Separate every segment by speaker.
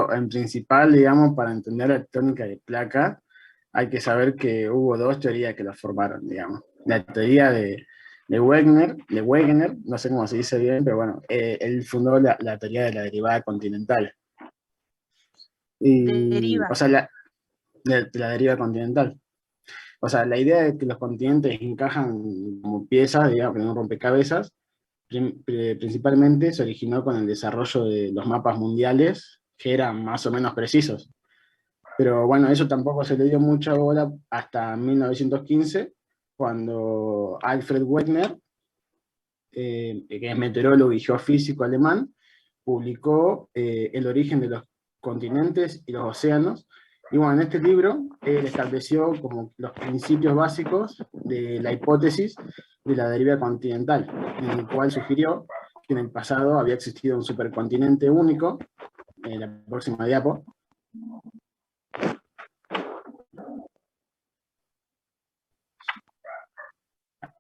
Speaker 1: Primero, en principal, digamos, para entender la tectónica de placas, hay que saber que hubo dos teorías que la formaron, digamos. La teoría de Wegener, no sé cómo se dice bien, pero bueno, él fundó la teoría de la derivada continental. Y,
Speaker 2: Deriva.
Speaker 1: o sea, de la deriva continental. O sea, la idea de que los continentes encajan como piezas, digamos, en un rompecabezas, principalmente se originó con el desarrollo de los mapas mundiales, que eran más o menos precisos. Pero bueno, eso tampoco se le dio mucha bola hasta 1915, cuando Alfred Wegener, que es meteorólogo y geofísico alemán, publicó El origen de los continentes y los océanos. Y bueno, en este libro él estableció como los principios básicos de la hipótesis de la deriva continental, en el cual sugirió que en el pasado había existido un supercontinente único, en la próxima diapo.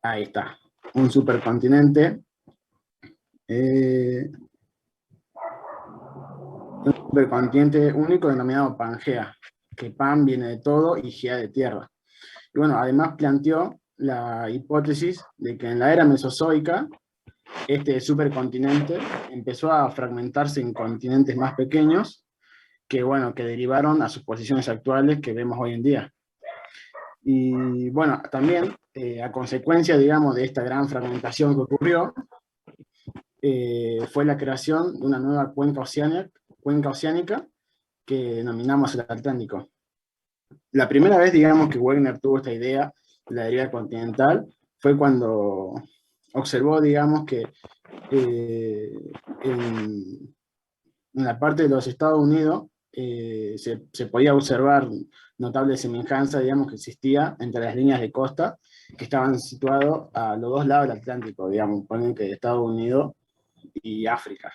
Speaker 1: Ahí está, un supercontinente, un supercontinente único denominado Pangea, que Pan viene de todo y Gea de tierra. Y bueno, además planteó la hipótesis de que en la era mesozoica este supercontinente empezó a fragmentarse en continentes más pequeños que, bueno, que derivaron a sus posiciones actuales que vemos hoy en día. Y bueno, también a consecuencia, digamos, de esta gran fragmentación que ocurrió, fue la creación de una nueva cuenca oceánica que denominamos el Atlántico. La primera vez, digamos, que Wegener tuvo esta idea de la deriva continental fue cuando observó, digamos, que en la parte de los Estados Unidos se podía observar notable semejanza, digamos, que existía entre las líneas de costa que estaban situados a los dos lados del Atlántico, digamos, ponen que Estados Unidos y África.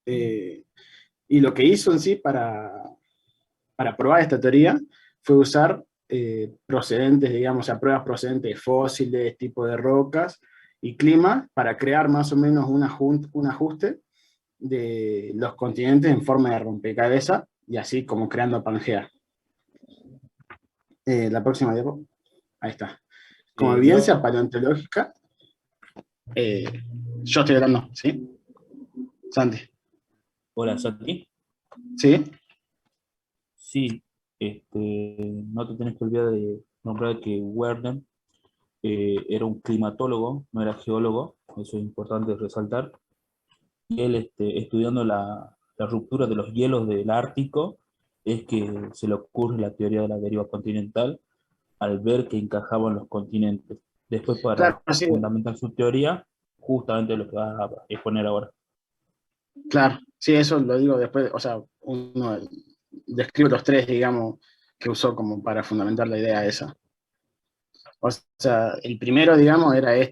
Speaker 1: Y lo que hizo en sí para probar esta teoría fue usar procedentes, digamos, a pruebas procedentes de fósiles, tipo de rocas y clima para crear más o menos un ajuste de los continentes en forma de rompecabezas y así como creando Pangea. La próxima diapo, ahí está. Como evidencia
Speaker 3: Leo,
Speaker 1: paleontológica, yo estoy hablando, ¿sí? Santi.
Speaker 3: hola Santi.
Speaker 1: ¿Sí?
Speaker 3: Sí, no te tenés que olvidar de nombrar que Werner era un climatólogo, no era geólogo, eso es importante resaltar. Y él, estudiando la ruptura de los hielos del Ártico, es que se le ocurre la teoría de la deriva continental al ver que encajaban los continentes. Después, para
Speaker 1: Claro, sí,
Speaker 3: fundamentar su teoría, justamente lo que vas a exponer ahora.
Speaker 1: claro, sí, eso lo digo después, o sea, uno describe los tres, digamos, que usó como para fundamentar la idea esa. O sea, el primero, digamos, era las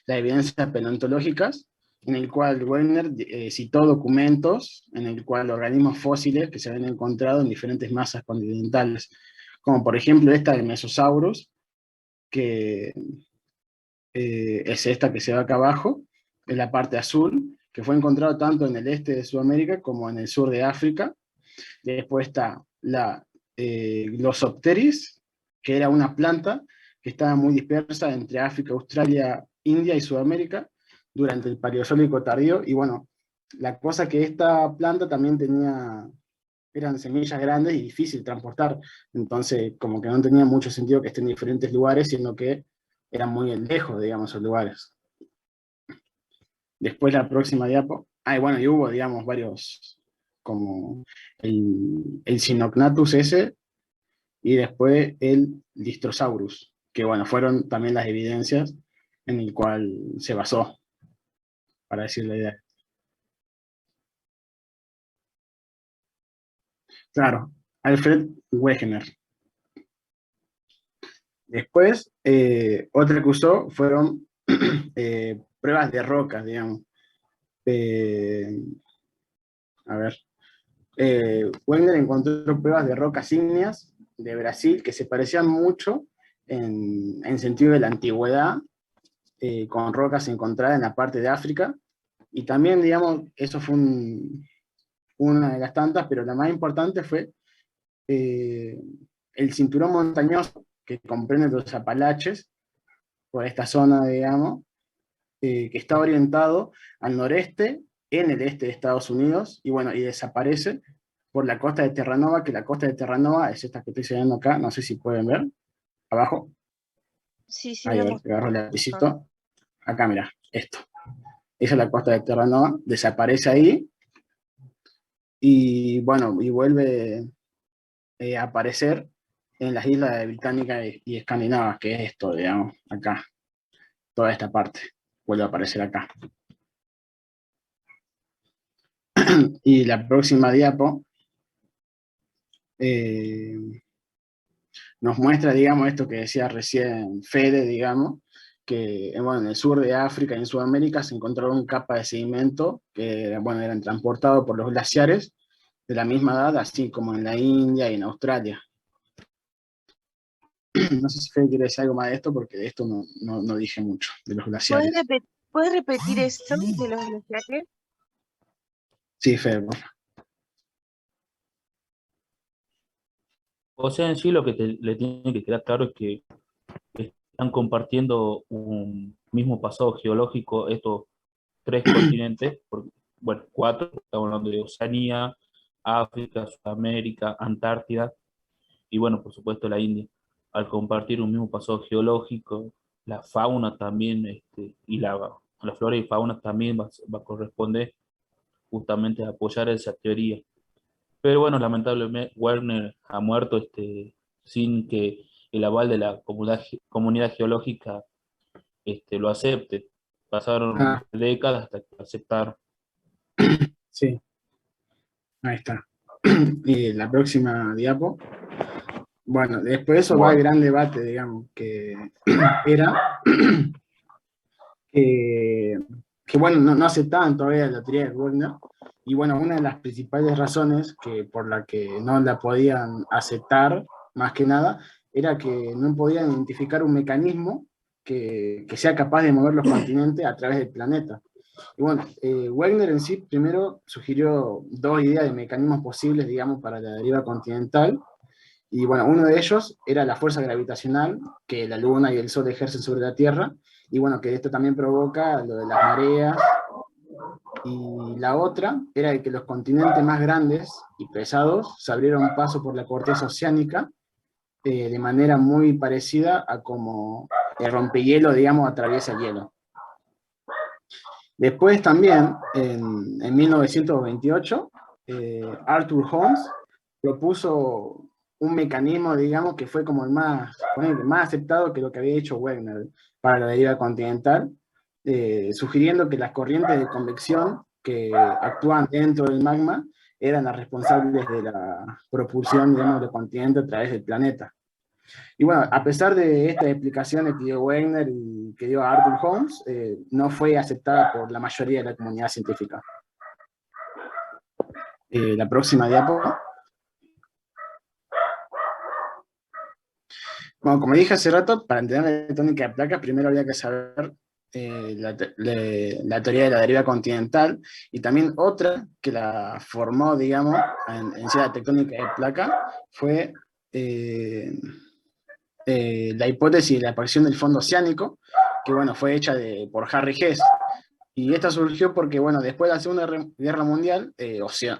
Speaker 1: evidencias paleontológicas, en el cual Wegener citó documentos en el cual organismos fósiles que se habían encontrado en diferentes masas continentales, como por ejemplo esta del Mesosaurus, que es esta que se ve acá abajo, en la parte azul, que fue encontrado tanto en el este de Sudamérica como en el sur de África. Después está la Glossopteris, que era una planta que estaba muy dispersa entre África, Australia, India y Sudamérica durante el Paleozoico tardío. Y bueno, la cosa que esta planta también eran semillas grandes y difícil de transportar. Entonces, como que no tenía mucho sentido que estén en diferentes lugares, sino que eran muy lejos, digamos, esos lugares. Después la próxima diapo. Y bueno, y hubo, digamos, varios, como el Sinognathus ese, y después el Lystrosaurus, que bueno, fueron también las evidencias en el cual se basó para decir la idea. Claro, Alfred Wegener. Después, otra que usó fueron pruebas de rocas, digamos. Eh, a ver, Wegener encontró pruebas de rocas ígneas de Brasil que se parecían mucho en sentido de la antigüedad con rocas encontradas en la parte de África Y también, digamos, eso fue una de las tantas, pero la más importante fue eh, el cinturón montañoso que comprende los Apalaches, por esta zona, digamos, que está orientado al noreste, en el este de Estados Unidos, y bueno, y desaparece por la costa de Terranova, que la costa de Terranova es esta que estoy señalando acá, no sé si pueden ver, abajo,
Speaker 2: Sí, sí,
Speaker 1: ahí a ver,
Speaker 2: vemos.
Speaker 1: agarro el lapicito, acá mira, esto, esa es la costa de Terranova, desaparece ahí, y bueno, y vuelve a aparecer en las islas británicas y escandinavas, que es esto, digamos, acá, toda esta parte, vuelve a aparecer acá. Y la próxima diapo eh, nos muestra, digamos, esto que decía recién Fede, digamos, que bueno, en el sur de África y en Sudamérica se encontraron capas de sedimento que bueno, eran transportados por los glaciares de la misma edad, así como en la India y en Australia. No sé si Fede quiere decir algo más de esto, porque de esto no dije mucho, de los
Speaker 2: ¿Puedes,
Speaker 1: glaciares.
Speaker 2: puedes repetir esto de los glaciares?
Speaker 1: Sí, Fede, por favor.
Speaker 3: O sea, en sí lo que le tiene que quedar claro es que están compartiendo un mismo pasado geológico estos tres continentes, bueno, cuatro, estamos hablando de Oceanía, África, Sudamérica, Antártida y bueno, por supuesto la India. Al compartir un mismo pasado geológico, la fauna también, y la flora y fauna también va a corresponder justamente a apoyar esa teoría. Pero bueno, lamentablemente Werner ha muerto sin que el aval de la comunidad geológica lo acepte. Pasaron
Speaker 1: Ah,
Speaker 3: décadas hasta que lo aceptaron.
Speaker 1: sí, ahí está. Y la próxima diapo. Bueno, después de eso va el
Speaker 3: Bueno,
Speaker 1: gran debate, digamos, que era que, que bueno, no aceptaban todavía la teoría de Wagner, y bueno, una de las principales razones por la que no la podían aceptar, más que nada, era que no podían identificar un mecanismo que sea capaz de mover los continentes a través del planeta. Y bueno, Wagner en sí primero sugirió dos ideas de mecanismos posibles, digamos, para la deriva continental, y bueno, uno de ellos era la fuerza gravitacional que la Luna y el Sol ejercen sobre la Tierra, y bueno, que esto también provoca lo de las mareas. Y la otra era de que los continentes más grandes y pesados se abrieron paso por la corteza oceánica de manera muy parecida a como el rompehielo, digamos, atraviesa el hielo. Después también, en 1928, Arthur Holmes propuso un mecanismo, digamos, que fue como el más aceptado que lo que había hecho Wegener para la deriva continental, sugiriendo que las corrientes de convección que actúan dentro del magma eran las responsables de la propulsión, digamos, del continente a través del planeta. Y bueno, a pesar de estas explicaciones que dio Wegener y que dio Arthur Holmes, no fue aceptada por la mayoría de la comunidad científica. La próxima diapo. Bueno, como dije hace rato, para entender la tónica de placas, primero había que saber la teoría de la deriva continental, y también otra que la formó, digamos, en sí la tectónica de placa, fue la hipótesis de la aparición del fondo oceánico, que bueno, fue hecha por Harry Hess. Y esta surgió porque, bueno, después de la Segunda Guerra Mundial,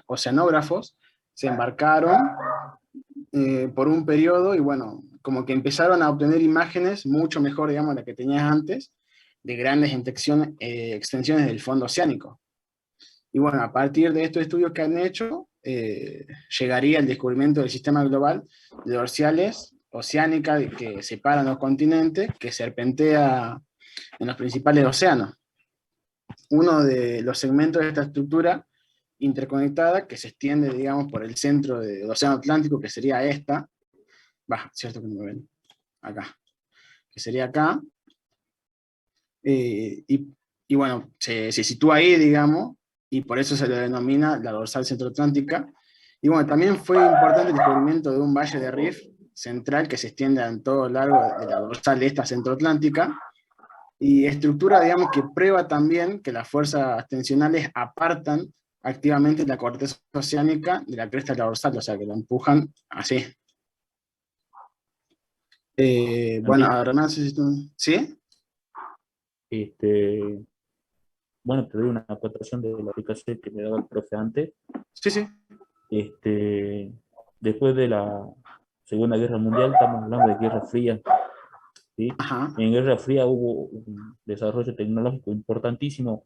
Speaker 1: oceanógrafos se embarcaron por un periodo y, bueno, como que empezaron a obtener imágenes mucho mejor, digamos, de la que tenías antes, de grandes extensiones del fondo oceánico. Y bueno, a partir de estos estudios que han hecho, llegaría el descubrimiento del sistema global de dorsales oceánicas que separan los continentes, que serpentea en los principales océanos. Uno de los segmentos de esta estructura interconectada, que se extiende, digamos, por el centro del Océano Atlántico, que sería esta, cierto que no me ven, acá, que sería acá, y bueno, se sitúa ahí, digamos, y por eso se le denomina la dorsal centroatlántica. Y bueno, también fue importante el descubrimiento de un valle de Rift central que se extiende en todo lo largo de la dorsal esta centroatlántica, Y estructura, digamos, que prueba también que las fuerzas tensionales apartan activamente la corteza oceánica de la cresta de la dorsal, o sea, que la empujan así. Bueno,
Speaker 3: Santi,
Speaker 1: además, ¿sí?
Speaker 3: este, bueno, te doy una acotación de la aplicación que me daba el profe antes.
Speaker 1: Sí, sí.
Speaker 3: Este, después de la Segunda Guerra Mundial, estamos hablando de Guerra Fría, ¿sí?
Speaker 1: Ajá,
Speaker 3: En Guerra Fría hubo un desarrollo tecnológico importantísimo,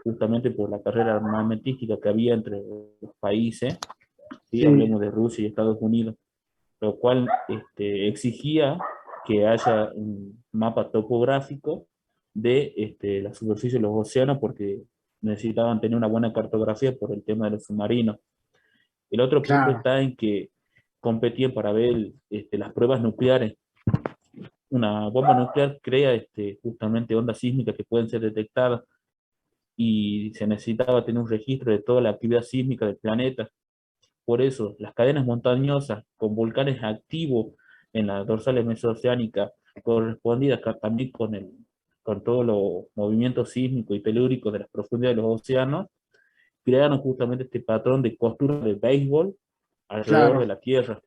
Speaker 3: justamente por la carrera armamentística que había entre los países, ¿sí?
Speaker 1: sí,
Speaker 3: Hablemos de Rusia y Estados Unidos, lo cual exigía que haya un mapa topográfico de la superficie de los océanos, porque necesitaban tener una buena cartografía por el tema de los submarinos. El otro punto
Speaker 1: claro,
Speaker 3: está en que competían para ver las pruebas nucleares. Una bomba nuclear crea justamente ondas sísmicas que pueden ser detectadas, y se necesitaba tener un registro de toda la actividad sísmica del planeta. Por eso, las cadenas montañosas con volcanes activos en las dorsales mesoceánicas, correspondidas también con todos los movimientos sísmicos y telúricos de las profundidades de los océanos, crearon justamente este patrón de costura de béisbol alrededor de
Speaker 1: claro,
Speaker 3: la Tierra.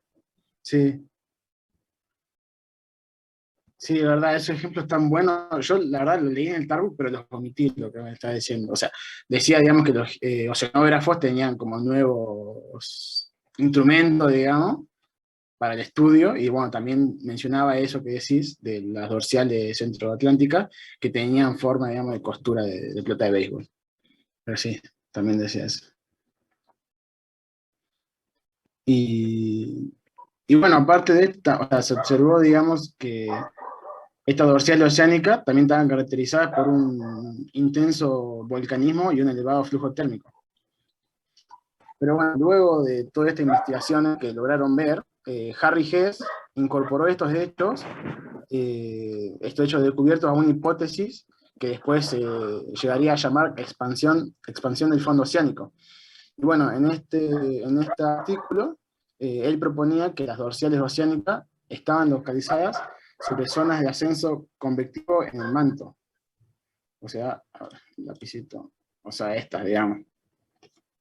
Speaker 1: sí. Sí, de verdad, esos ejemplos tan buenos. Yo, la verdad, lo leí en el Tarbook, pero los omití, lo que me está diciendo. O sea, decía, digamos, que los oceanógrafos tenían como nuevos instrumentos, digamos, para el estudio, y bueno, también mencionaba eso que decís de las dorsales centroatlánticas, que tenían forma, digamos, de costura de pelota de béisbol. Pero sí, también decía eso. Y, y bueno, aparte de esta, o sea, se observó, digamos, que esta dorsal oceánica también estaban caracterizadas por un intenso volcanismo y un elevado flujo térmico. Pero bueno, luego de toda esta investigación que lograron ver, Harry Hess incorporó estos hechos descubiertos a una hipótesis que después se llegaría a llamar expansión del fondo oceánico. Y bueno, en este artículo, él proponía que las dorsales oceánicas estaban localizadas sobre zonas de ascenso convectivo en el manto. O sea, a ver, lapicito, o sea, estas, digamos,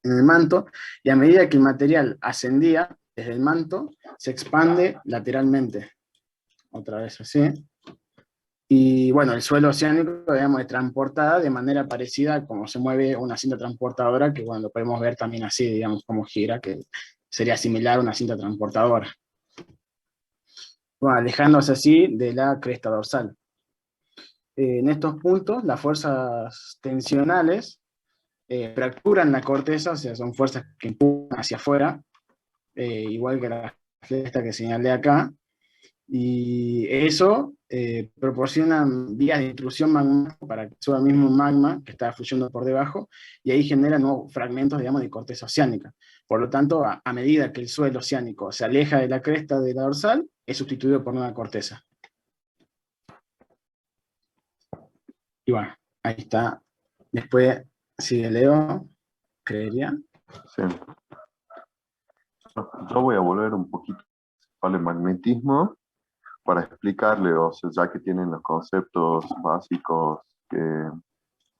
Speaker 1: en el manto, y a medida que el material ascendía desde el manto, se expande lateralmente. Otra vez así. Y bueno, el suelo oceánico, digamos, es transportada de manera parecida a cómo se mueve una cinta transportadora, que bueno, lo podemos ver también así, digamos, como gira, que sería similar a una cinta transportadora. Bueno, alejándose así de la cresta dorsal. En estos puntos, las fuerzas tensionales fracturan la corteza, o sea, son fuerzas que empujan hacia afuera, igual que la flesta que señalé acá, y eso proporciona vías de intrusión magmática para que suba el mismo magma que está fluyendo por debajo, y ahí genera nuevos fragmentos, digamos, de corteza oceánica. Por lo tanto, a medida que el suelo oceánico se aleja de la cresta de la dorsal, es sustituido por nueva corteza. Y bueno, ahí está. Después sigue Leo, creería.
Speaker 4: Sí. Yo voy a volver un poquito al magnetismo para explicarle, o sea, ya que tienen los conceptos básicos que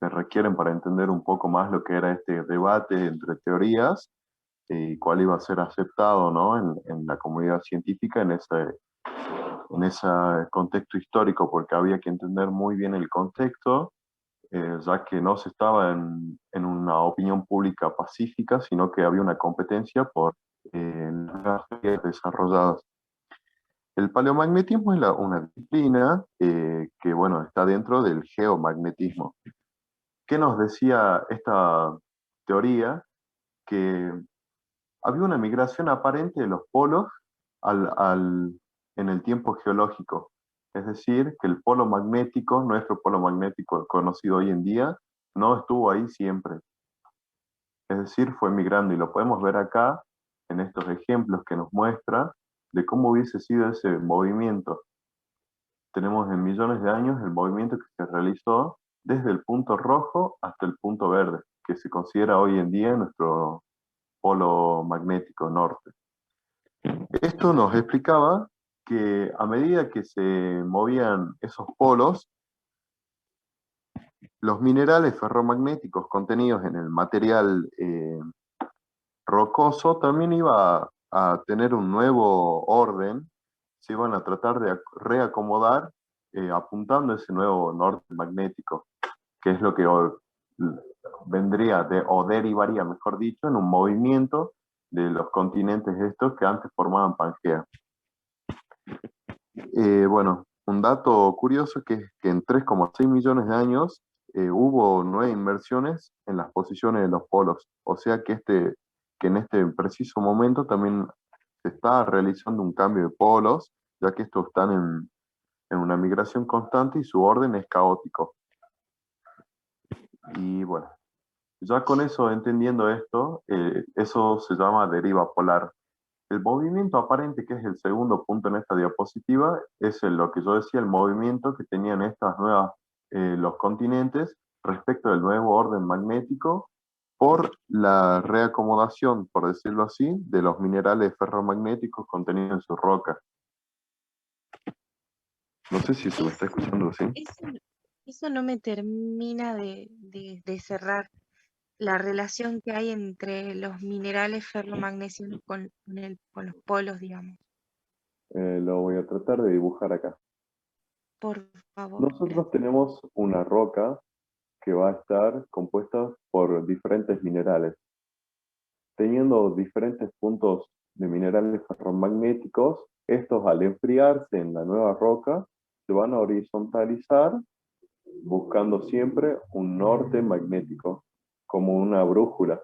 Speaker 4: se requieren para entender un poco más lo que era este debate entre teorías y cuál iba a ser aceptado, ¿no? en la comunidad científica en ese contexto histórico, porque había que entender muy bien el contexto, ya que no se estaba en una opinión pública pacífica, sino que había una competencia por las teorías desarrolladas. El paleomagnetismo es una disciplina que, bueno, está dentro del geomagnetismo. ¿Qué nos decía esta teoría? Que había una migración aparente de los polos en el tiempo geológico. Es decir, que el polo magnético, nuestro polo magnético conocido hoy en día, no estuvo ahí siempre. Es decir, fue migrando, y lo podemos ver acá en estos ejemplos que nos muestra de cómo hubiese sido ese movimiento. Tenemos en millones de años el movimiento que se realizó desde el punto rojo hasta el punto verde, que se considera hoy en día nuestro polo magnético norte. Esto nos explicaba que a medida que se movían esos polos, los minerales ferromagnéticos contenidos en el material rocoso también iba a tener un nuevo orden, se iban a tratar de reacomodar apuntando a ese nuevo norte magnético, que es lo que vendría o derivaría, mejor dicho, en un movimiento de los continentes estos que antes formaban Pangea. Bueno, un dato curioso que es que en 3,6 millones de años hubo 9 inmersiones en las posiciones de los polos, o sea que en este preciso momento también se está realizando un cambio de polos, ya que estos están en una migración constante y su orden es caótico. Y bueno, ya con eso, entendiendo esto, eso se llama deriva polar. El movimiento aparente, que es el segundo punto en esta diapositiva, es lo que yo decía, el movimiento que tenían estas nuevas, los continentes respecto del nuevo orden magnético por la reacomodación, por decirlo así, de los minerales ferromagnéticos contenidos en su roca. No sé si se me está escuchando así.
Speaker 2: Eso no me termina de cerrar la relación que hay entre los minerales ferromagnesios con los polos, digamos.
Speaker 4: Lo voy a tratar de dibujar acá.
Speaker 2: Por favor.
Speaker 4: Nosotros tenemos una roca que va a estar compuesta por diferentes minerales. Teniendo diferentes puntos de minerales ferromagnéticos, estos al enfriarse en la nueva roca se van a horizontalizar buscando siempre un norte magnético, como una brújula.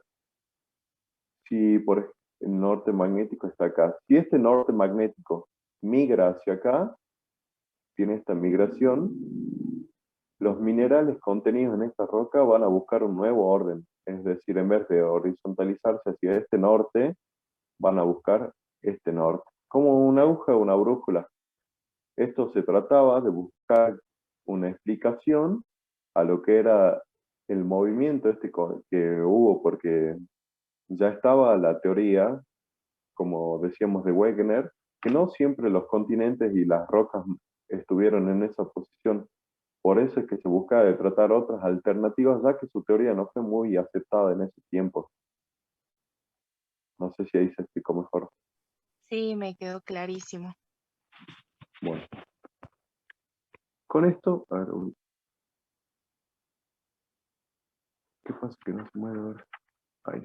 Speaker 4: Si por ejemplo el norte magnético está acá, si este norte magnético migra hacia acá, tiene esta migración, los minerales contenidos en esta roca van a buscar un nuevo orden, es decir, en vez de horizontalizarse hacia este norte, van a buscar este norte, como una aguja o una brújula. Esto se trataba de buscar una explicación a lo que era el movimiento que hubo, porque ya estaba la teoría, como decíamos, de Wegener, que no siempre los continentes y las rocas estuvieron en esa posición. Por eso es que se buscaba de tratar otras alternativas, ya que su teoría no fue muy aceptada en ese tiempo. No sé si ahí se explicó mejor.
Speaker 2: Sí, me quedó clarísimo.
Speaker 4: Bueno. Con esto, a ver, ¿qué pasa que no se mueve ahora? Ahí.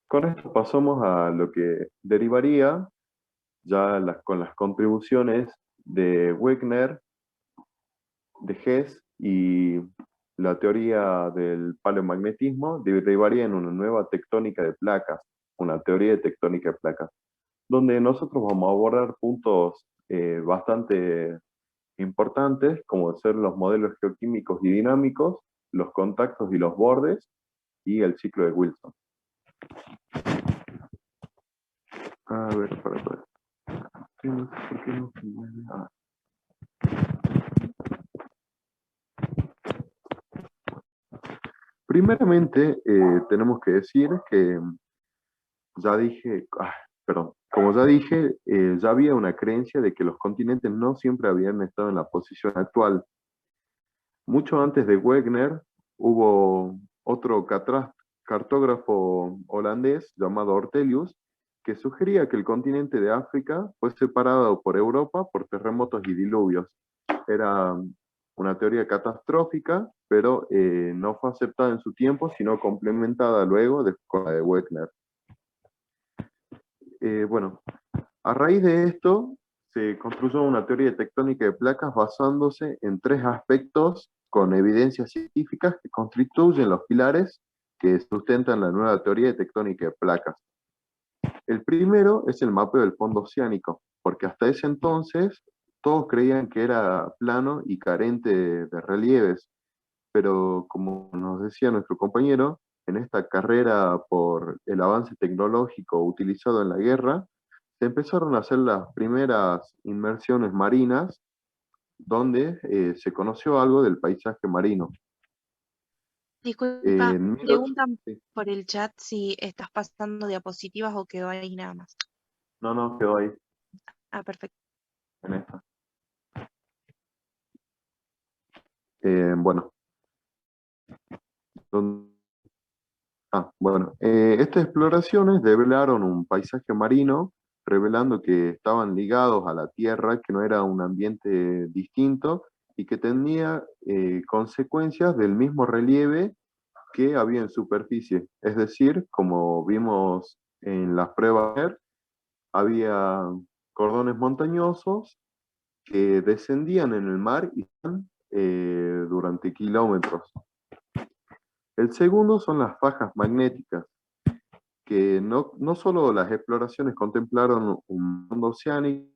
Speaker 4: Con esto pasamos a lo que derivaría ya con las contribuciones de Wegener, de Hess y la teoría del paleomagnetismo, derivaría en una nueva tectónica de placas, una teoría de tectónica de placas, donde nosotros vamos a abordar puntos bastante importantes, como ser los modelos geoquímicos y dinámicos, los contactos y los bordes, y el ciclo de Wilson. A ver, para ver. No sé por qué no se mueve. Primeramente, tenemos que decir que ya dije, como ya dije, ya había una creencia de que los continentes no siempre habían estado en la posición actual. Mucho antes de Wegener hubo otro cartógrafo holandés llamado Ortelius que sugería que el continente de África fue separado por Europa por terremotos y diluvios. Era una teoría catastrófica, pero no fue aceptada en su tiempo, sino complementada luego con la de Wegener. Bueno, a raíz de esto se construyó una teoría tectónica de placas basándose en 3 aspectos con evidencias científicas que constituyen los pilares que sustentan la nueva teoría de tectónica de placas. El primero es el mapeo del fondo oceánico, porque hasta ese entonces todos creían que era plano y carente de relieves, pero como nos decía nuestro compañero, en esta carrera por el avance tecnológico utilizado en la guerra, se empezaron a hacer las primeras inmersiones marinas donde se conoció algo del paisaje marino.
Speaker 2: Disculpa,
Speaker 4: En
Speaker 2: preguntan
Speaker 4: sí.
Speaker 2: por el chat si estás pasando diapositivas o quedó ahí nada más.
Speaker 4: No, quedó ahí,
Speaker 2: Ah, perfecto.
Speaker 4: en esta. Bueno, Bueno, estas exploraciones develaron un paisaje marino, revelando que estaban ligados a la Tierra, que no era un ambiente distinto y que tenía consecuencias del mismo relieve que había en superficie. Es decir, como vimos en las pruebas, había cordones montañosos que descendían en el mar y durante kilómetros. El segundo son las fajas magnéticas, que no solo las exploraciones contemplaron un mundo oceánico,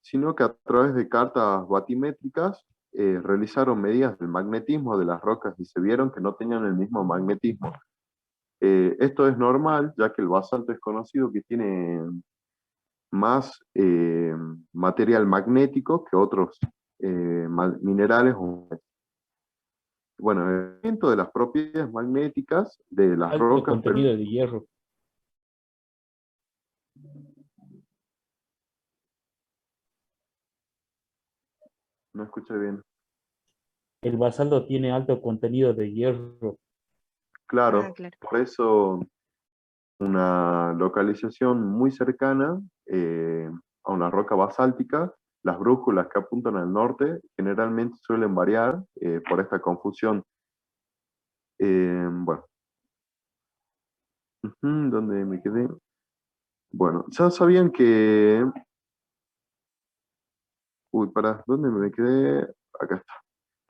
Speaker 4: sino que a través de cartas batimétricas realizaron medidas del magnetismo de las rocas y se vieron que no tenían el mismo magnetismo. Esto es normal, ya que el basalto es conocido que tiene más material magnético que otros minerales. Bueno, el movimiento de las propiedades magnéticas de las
Speaker 3: Alto
Speaker 4: rocas.
Speaker 3: contenido de hierro.
Speaker 4: No escuché bien.
Speaker 3: El basalto tiene alto contenido de hierro.
Speaker 4: Claro,
Speaker 2: Ah, claro.
Speaker 4: por eso una localización muy cercana a una roca basáltica, las brújulas que apuntan al norte generalmente suelen variar por esta confusión. Bueno, ¿dónde me quedé? Bueno, ya sabían que... ¿dónde me quedé? Acá está.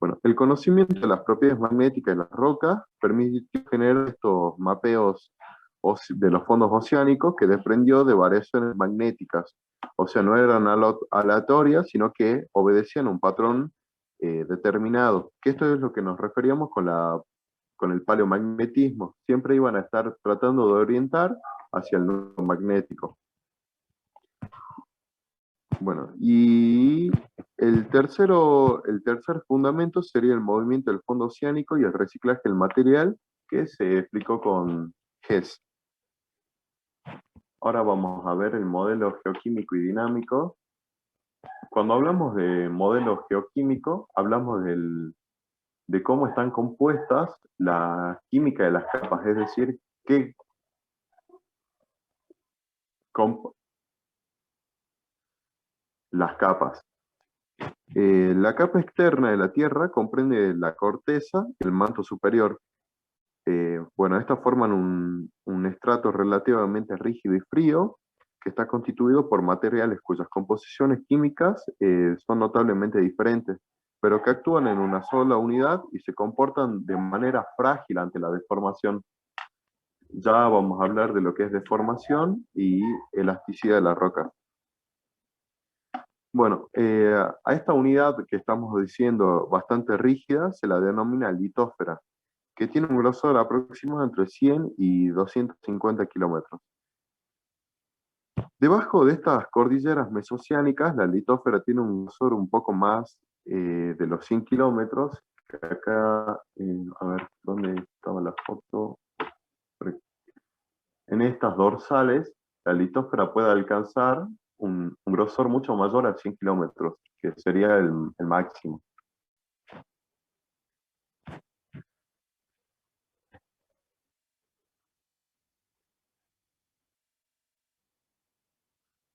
Speaker 4: Bueno, el conocimiento de las propiedades magnéticas de las rocas permitió generar estos mapeos de los fondos oceánicos que desprendió de variaciones magnéticas. O sea, no eran aleatorias, sino que obedecían un patrón determinado. Que esto es lo que nos referíamos con el paleomagnetismo. Siempre iban a estar tratando de orientar hacia el nudo magnético. Bueno, y el tercer fundamento sería el movimiento del fondo oceánico y el reciclaje del material, que se explicó con Hess. Ahora vamos a ver el modelo geoquímico y dinámico. Cuando hablamos de modelo geoquímico, hablamos de cómo están compuestas la química de las capas, es decir, las capas. La capa externa de la Tierra comprende la corteza y el manto superior. Bueno, estas forman un estrato relativamente rígido y frío, que está constituido por materiales cuyas composiciones químicas son notablemente diferentes, pero que actúan en una sola unidad y se comportan de manera frágil ante la deformación. Ya vamos a hablar de lo que es deformación y elasticidad de la roca. Bueno, a esta unidad que estamos diciendo bastante rígida se la denomina litósfera, que tiene un grosor aproximado entre 100 y 250 kilómetros. Debajo de estas cordilleras mesoceánicas, la litósfera tiene un grosor un poco más de los 100 kilómetros. Acá, a ver, ¿dónde estaba la foto? En estas dorsales, la litósfera puede alcanzar un grosor mucho mayor a 100 kilómetros, que sería el máximo.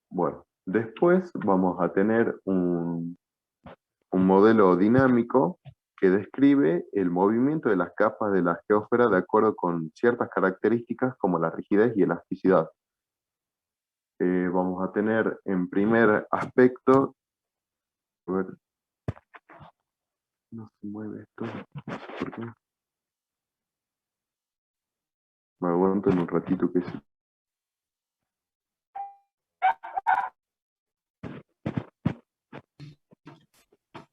Speaker 4: Bueno, después vamos a tener un modelo dinámico que describe el movimiento de las capas de la geósfera de acuerdo con ciertas características como la rigidez y elasticidad. Vamos a tener en primer aspecto, a ver, no se mueve esto, no sé por qué. Me aguanto en un ratito que sí.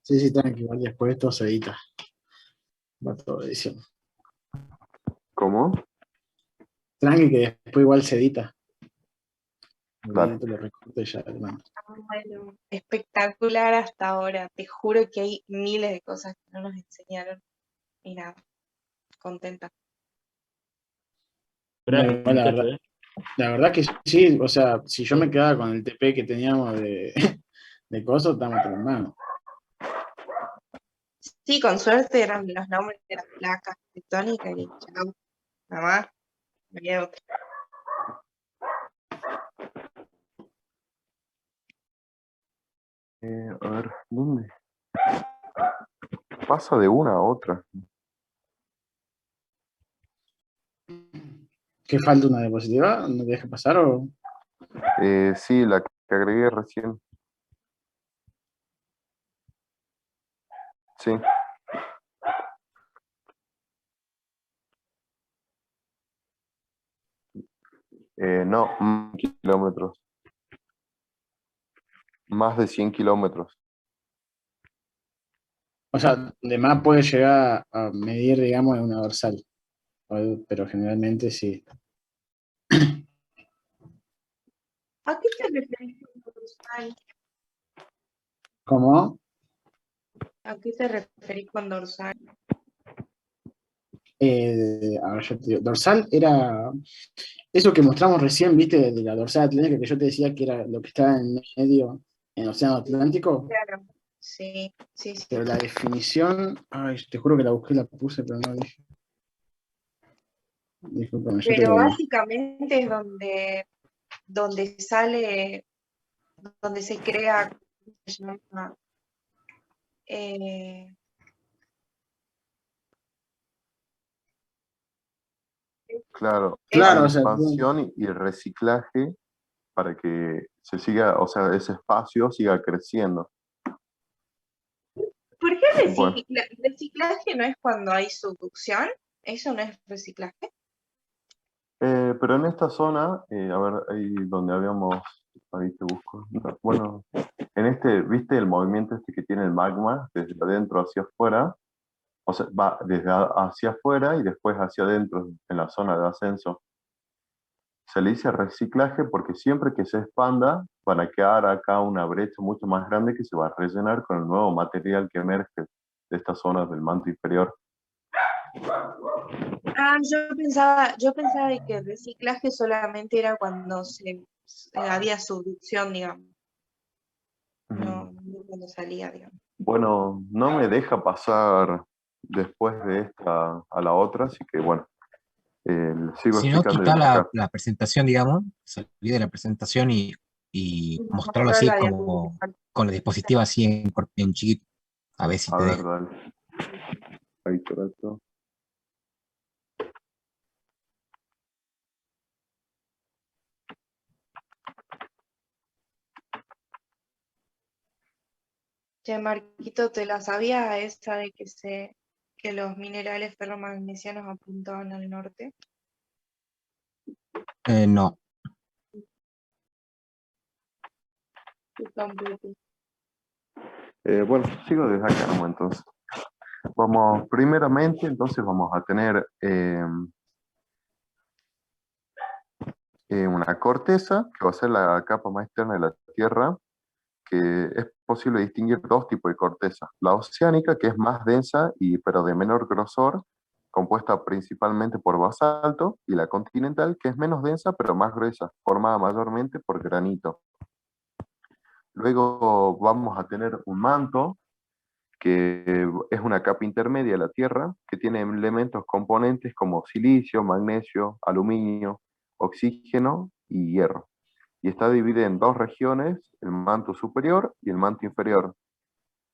Speaker 1: Sí, tranqui, igual después esto se edita. Va todo edición.
Speaker 4: ¿Cómo?
Speaker 1: Tranqui que después igual se edita.
Speaker 4: Dale.
Speaker 1: Edito, lo recorto y ya lo mando.
Speaker 2: Bueno, espectacular hasta ahora. Te juro que hay miles de cosas que no nos enseñaron. Y nada, contenta.
Speaker 1: Igual, la verdad que sí, o sea, si yo me quedaba con el TP que teníamos de coso, estamos en mano.
Speaker 2: Sí, con suerte eran los nombres de las placas tectónicas y chau, nada más, no había otra.
Speaker 4: A ver, ¿dónde? Pasa de una a otra.
Speaker 1: ¿Qué falta una diapositiva? ¿No te deja pasar o...?
Speaker 4: Sí, la que agregué recién. Sí. No, kilómetros. Más de 100 kilómetros.
Speaker 1: O sea, de más puede llegar a medir, digamos, en una dorsal. Pero generalmente sí.
Speaker 2: ¿A qué te referís con dorsal?
Speaker 1: ¿Cómo?
Speaker 2: ¿A qué te referís con dorsal?
Speaker 1: A ver, yo te digo, dorsal era eso que mostramos recién, viste, de la dorsal atlántica, que yo te decía que era lo que está en medio en el Océano Atlántico,
Speaker 2: Claro, sí, sí,
Speaker 1: pero
Speaker 2: sí.
Speaker 1: la definición, ay, te juro que la busqué y la puse, pero no dije. Disculpame, yo te
Speaker 2: Pero
Speaker 1: lo digo.
Speaker 2: básicamente es donde sale, donde se crea, ¿cómo se llama? Eh,
Speaker 4: Claro,
Speaker 2: es,
Speaker 1: Claro,
Speaker 4: hay
Speaker 1: o sea,
Speaker 4: expansión y reciclaje para que se siga, o sea, ese espacio siga creciendo.
Speaker 2: ¿por qué
Speaker 4: Bueno,
Speaker 2: reciclaje no es cuando hay subducción? ¿Eso no es reciclaje?
Speaker 4: pero en esta zona, a ver, ahí donde habíamos, ahí te busco. No, bueno, en este, ¿viste el movimiento este que tiene el magma desde adentro hacia afuera? O sea, va desde hacia afuera y después hacia adentro en la zona de ascenso. Se le dice reciclaje porque siempre que se expanda van a quedar acá una brecha mucho más grande que se va a rellenar con el nuevo material que emerge de estas zonas del manto inferior.
Speaker 2: Ah, yo pensaba de que reciclaje solamente era cuando había subducción, digamos, no cuando salía, digamos.
Speaker 4: Bueno, no me deja pasar después de esta a la otra, así que bueno, sigo
Speaker 5: Si no,
Speaker 4: explicando
Speaker 5: quita
Speaker 4: desde acá.
Speaker 5: la presentación, digamos, salir de la presentación y mostrarlo
Speaker 2: Mostrar
Speaker 5: así
Speaker 2: la
Speaker 5: como
Speaker 2: diapositiva.
Speaker 5: con la dispositiva así en chiquito, a ver si
Speaker 4: A
Speaker 5: te
Speaker 4: ver,
Speaker 5: deja.
Speaker 4: dale. Ahí trato.
Speaker 2: Che, Marquito, ¿te la sabías esta de que los minerales ferromagnesianos apuntaban al norte?
Speaker 5: No.
Speaker 2: Yo tampoco.
Speaker 4: Bueno, sigo desde acá, ¿no? Entonces, vamos, primeramente, entonces vamos a tener una corteza, que va a ser la capa más externa de la Tierra, que es posible distinguir dos tipos de corteza. La oceánica, que es más densa, pero de menor grosor, compuesta principalmente por basalto, y la continental, que es menos densa, pero más gruesa, formada mayormente por granito. Luego vamos a tener un manto, que es una capa intermedia de la Tierra, que tiene elementos componentes como silicio, magnesio, aluminio, oxígeno y hierro. Y está dividida en dos regiones, el manto superior y el manto inferior.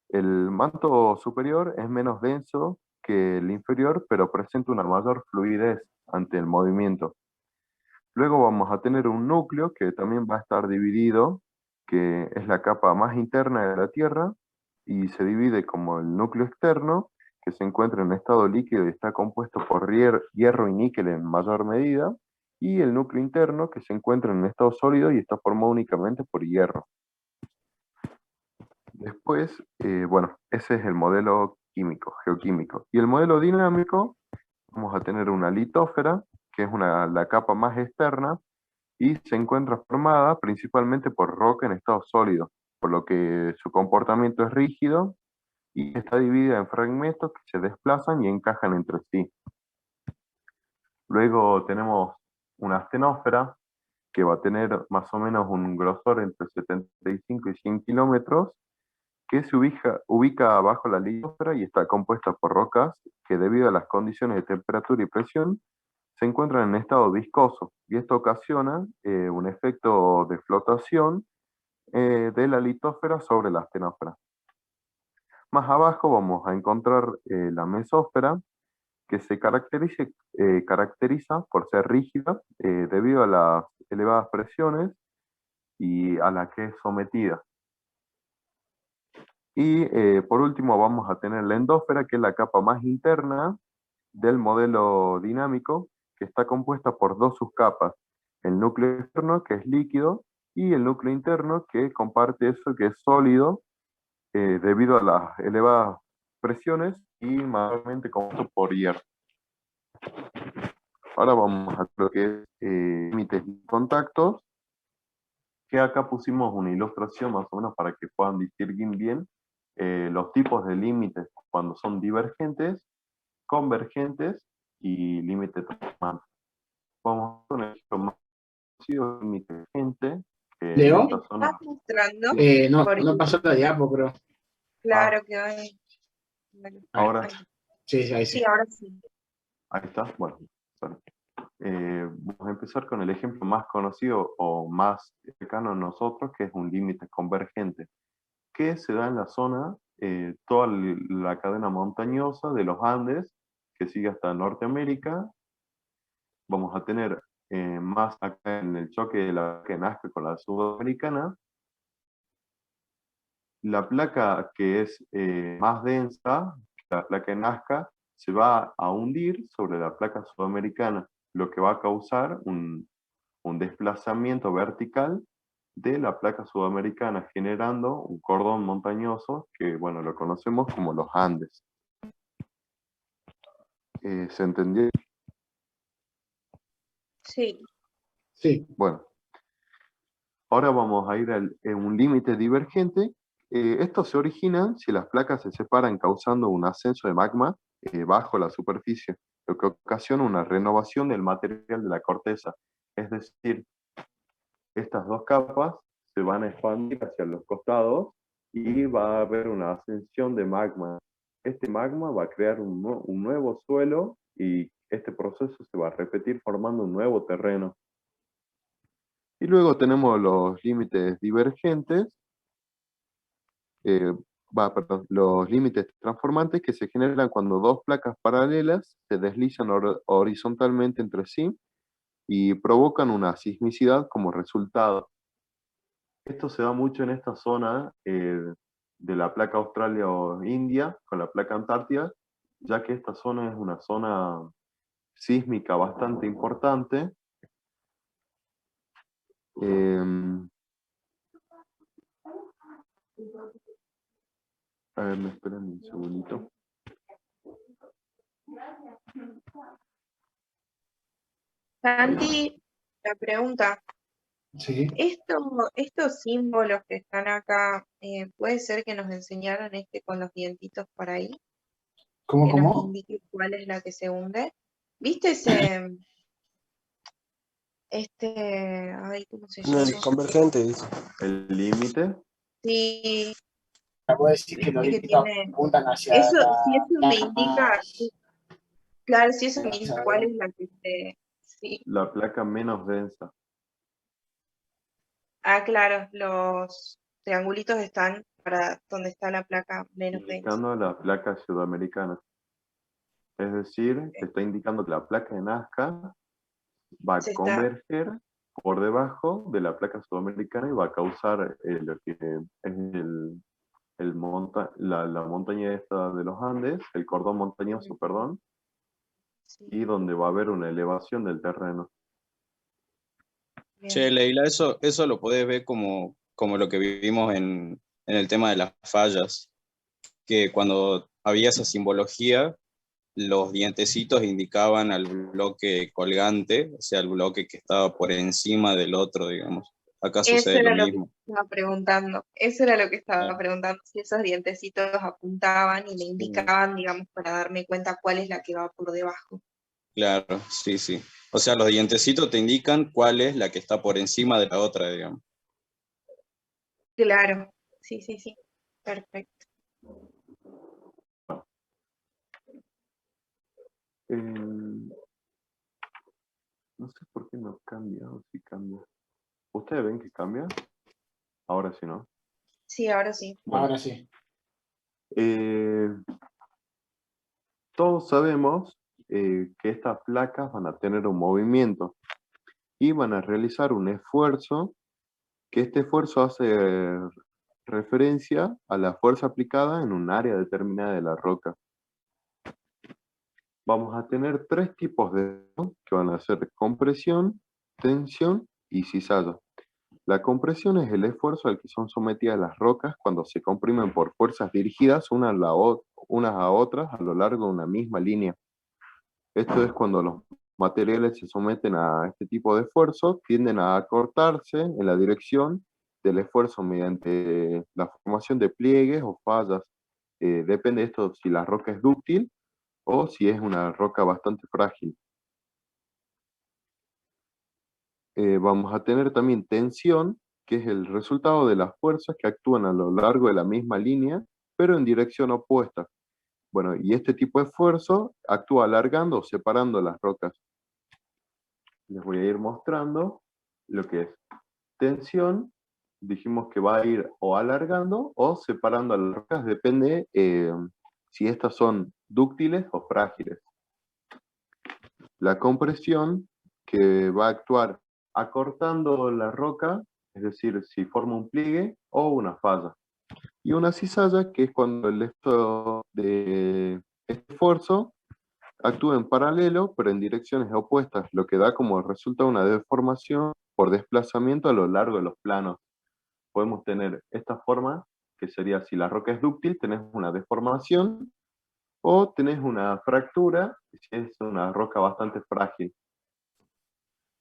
Speaker 4: El manto superior es menos denso que el inferior, pero presenta una mayor fluidez ante el movimiento. Luego vamos a tener un núcleo que también va a estar dividido, que es la capa más interna de la Tierra, y se divide como el núcleo externo, que se encuentra en estado líquido y está compuesto por hierro y níquel en mayor medida, y el núcleo interno, que se encuentra en estado sólido y está formado únicamente por hierro. Después, bueno, ese es el modelo químico, geoquímico. Y el modelo dinámico, vamos a tener una litósfera, que es la capa más externa, y se encuentra formada principalmente por roca en estado sólido, por lo que su comportamiento es rígido y está dividida en fragmentos que se desplazan y encajan entre sí. Luego tenemos una astenósfera, que va a tener más o menos un grosor entre 75 y 100 kilómetros, que se ubica bajo la litosfera y está compuesta por rocas que debido a las condiciones de temperatura y presión se encuentran en estado viscoso, y esto ocasiona un efecto de flotación de la litosfera sobre la astenosfera. Más abajo vamos a encontrar la mesósfera, que se caracteriza por ser rígida debido a las elevadas presiones y a la que es sometida. Y por último vamos a tener la endósfera, que es la capa más interna del modelo dinámico, que está compuesta por dos subcapas: el núcleo externo, que es líquido, y el núcleo interno, que comparte eso, que es sólido, debido a las elevadas presiones y mayormente compuesto por hierro. Ahora vamos a lo que es límites y contactos, que acá pusimos una ilustración más o menos para que puedan distinguir bien los tipos de límites cuando son divergentes, convergentes y límite transformante. Vamos con el ejemplo más conocido, límite divergente, que en
Speaker 1: ¿Leo?
Speaker 4: esta zona.
Speaker 2: ¿Estás mostrando?
Speaker 1: No,
Speaker 2: Porque-
Speaker 1: no pasó la diapo, creo.
Speaker 2: Claro que hay. Bueno,
Speaker 4: Ahora,
Speaker 2: ahí.
Speaker 1: Sí, ahí sí.
Speaker 2: Sí, ahora sí.
Speaker 4: ahí está. Bueno, sorry. Vamos a empezar con el ejemplo más conocido o más cercano a nosotros, que es un límite convergente, que se da en la zona, toda la cadena montañosa de los Andes, que sigue hasta Norteamérica. Vamos a tener más acá en el choque de la placa de Nazca con la sudamericana. La placa que es más densa, la placa de Nazca, se va a hundir sobre la placa sudamericana, lo que va a causar un desplazamiento vertical de la placa sudamericana, generando un cordón montañoso que, bueno, lo conocemos como los Andes. ¿Se entendió?
Speaker 2: Sí.
Speaker 1: Sí.
Speaker 4: Bueno, ahora vamos a ir a un límite divergente. Esto se origina si las placas se separan causando un ascenso de magma bajo la superficie, lo que ocasiona una renovación del material de la corteza. Es decir, estas dos capas se van a expandir hacia los costados y va a haber una ascensión de magma. Este magma va a crear un nuevo suelo y este proceso se va a repetir formando un nuevo terreno. Y luego tenemos los límites divergentes, los límites transformantes, que se generan cuando dos placas paralelas se deslizan horizontalmente entre sí y provocan una sismicidad como resultado. Esto se da mucho en esta zona de la placa Australia o India con la placa Antártida, ya que esta zona es una zona sísmica bastante importante. A ver, me esperen un segundito.
Speaker 2: Santi, la pregunta.
Speaker 1: Sí.
Speaker 2: Estos símbolos que están acá, ¿puede ser que nos enseñaron con los dientitos por ahí?
Speaker 1: ¿Cómo,
Speaker 2: Que nos
Speaker 1: cómo?
Speaker 2: indique cuál es la que se hunde. ¿Viste ese, ay, ¿cómo se
Speaker 6: No, el
Speaker 2: llama?
Speaker 6: convergente, dice.
Speaker 4: El límite,
Speaker 2: Sí,
Speaker 1: Puedo decir que los
Speaker 2: viste que
Speaker 1: dígitos
Speaker 2: tiene,
Speaker 1: apuntan hacia
Speaker 2: eso,
Speaker 1: la
Speaker 2: si eso me indica,
Speaker 1: más.
Speaker 2: claro, si eso me
Speaker 1: Más
Speaker 2: indica cuál es la que sí.
Speaker 4: la placa menos densa.
Speaker 2: Ah, claro, los triangulitos están para donde está la placa menos densa.
Speaker 4: Indicando la placa sudamericana. Es decir, te está indicando que la placa de Nazca va a
Speaker 2: Se está,
Speaker 4: converger por debajo de la placa sudamericana y va a causar lo que es la montaña esta de los Andes, el cordón montañoso, perdón,
Speaker 2: sí,
Speaker 4: y donde va a haber una elevación del terreno.
Speaker 2: bien.
Speaker 7: Che, Leila, eso lo podés ver como lo que vivimos en el tema de las fallas, que cuando había esa simbología, los dientecitos indicaban al bloque colgante, o sea, al bloque que estaba por encima del otro, digamos. Acá
Speaker 2: Eso
Speaker 7: sucede lo
Speaker 2: era lo que
Speaker 7: mismo.
Speaker 2: estaba preguntando. Eso era lo que estaba
Speaker 7: Ah,
Speaker 2: preguntando, si esos dientecitos apuntaban y me
Speaker 7: sí,
Speaker 2: indicaban, digamos, para darme cuenta cuál es la que va por debajo.
Speaker 7: claro, sí, sí. O sea, los dientecitos te indican cuál es la que está por encima de la otra, digamos.
Speaker 2: Claro, sí, sí, sí. Perfecto.
Speaker 4: No sé por qué no cambia o si cambia. ¿Ustedes ven que cambia? Ahora sí, ¿no?
Speaker 2: Sí, ahora sí.
Speaker 4: Bueno.
Speaker 1: Ahora sí.
Speaker 4: Todos sabemos que estas placas van a tener un movimiento y van a realizar un esfuerzo, que este esfuerzo hace referencia a la fuerza aplicada en un área determinada de la roca. Vamos a tener tres tipos de que van a ser compresión, tensión y cizalla. La compresión es el esfuerzo al que son sometidas las rocas cuando se comprimen por fuerzas dirigidas unas a otras a lo largo de una misma línea. Esto es cuando los materiales se someten a este tipo de esfuerzo, tienden a acortarse en la dirección del esfuerzo mediante la formación de pliegues o fallas. Depende de esto si la roca es dúctil o si es una roca bastante frágil. Vamos a tener también tensión, que es el resultado de las fuerzas que actúan a lo largo de la misma línea, pero en dirección opuesta. Bueno, y este tipo de esfuerzo actúa alargando o separando las rocas. Les voy a ir mostrando lo que es tensión. Dijimos que va a ir o alargando o separando a las rocas, depende si estas son dúctiles o frágiles. La compresión, que va a actuar acortando la roca, es decir, si forma un pliegue o una falla. Y una cizalla, que es cuando el esto de este esfuerzo actúa en paralelo, pero en direcciones opuestas, lo que da como resultado una deformación por desplazamiento a lo largo de los planos. Podemos tener esta forma, que sería, si la roca es dúctil, tenés una deformación, o tenés una fractura, si es una roca bastante frágil.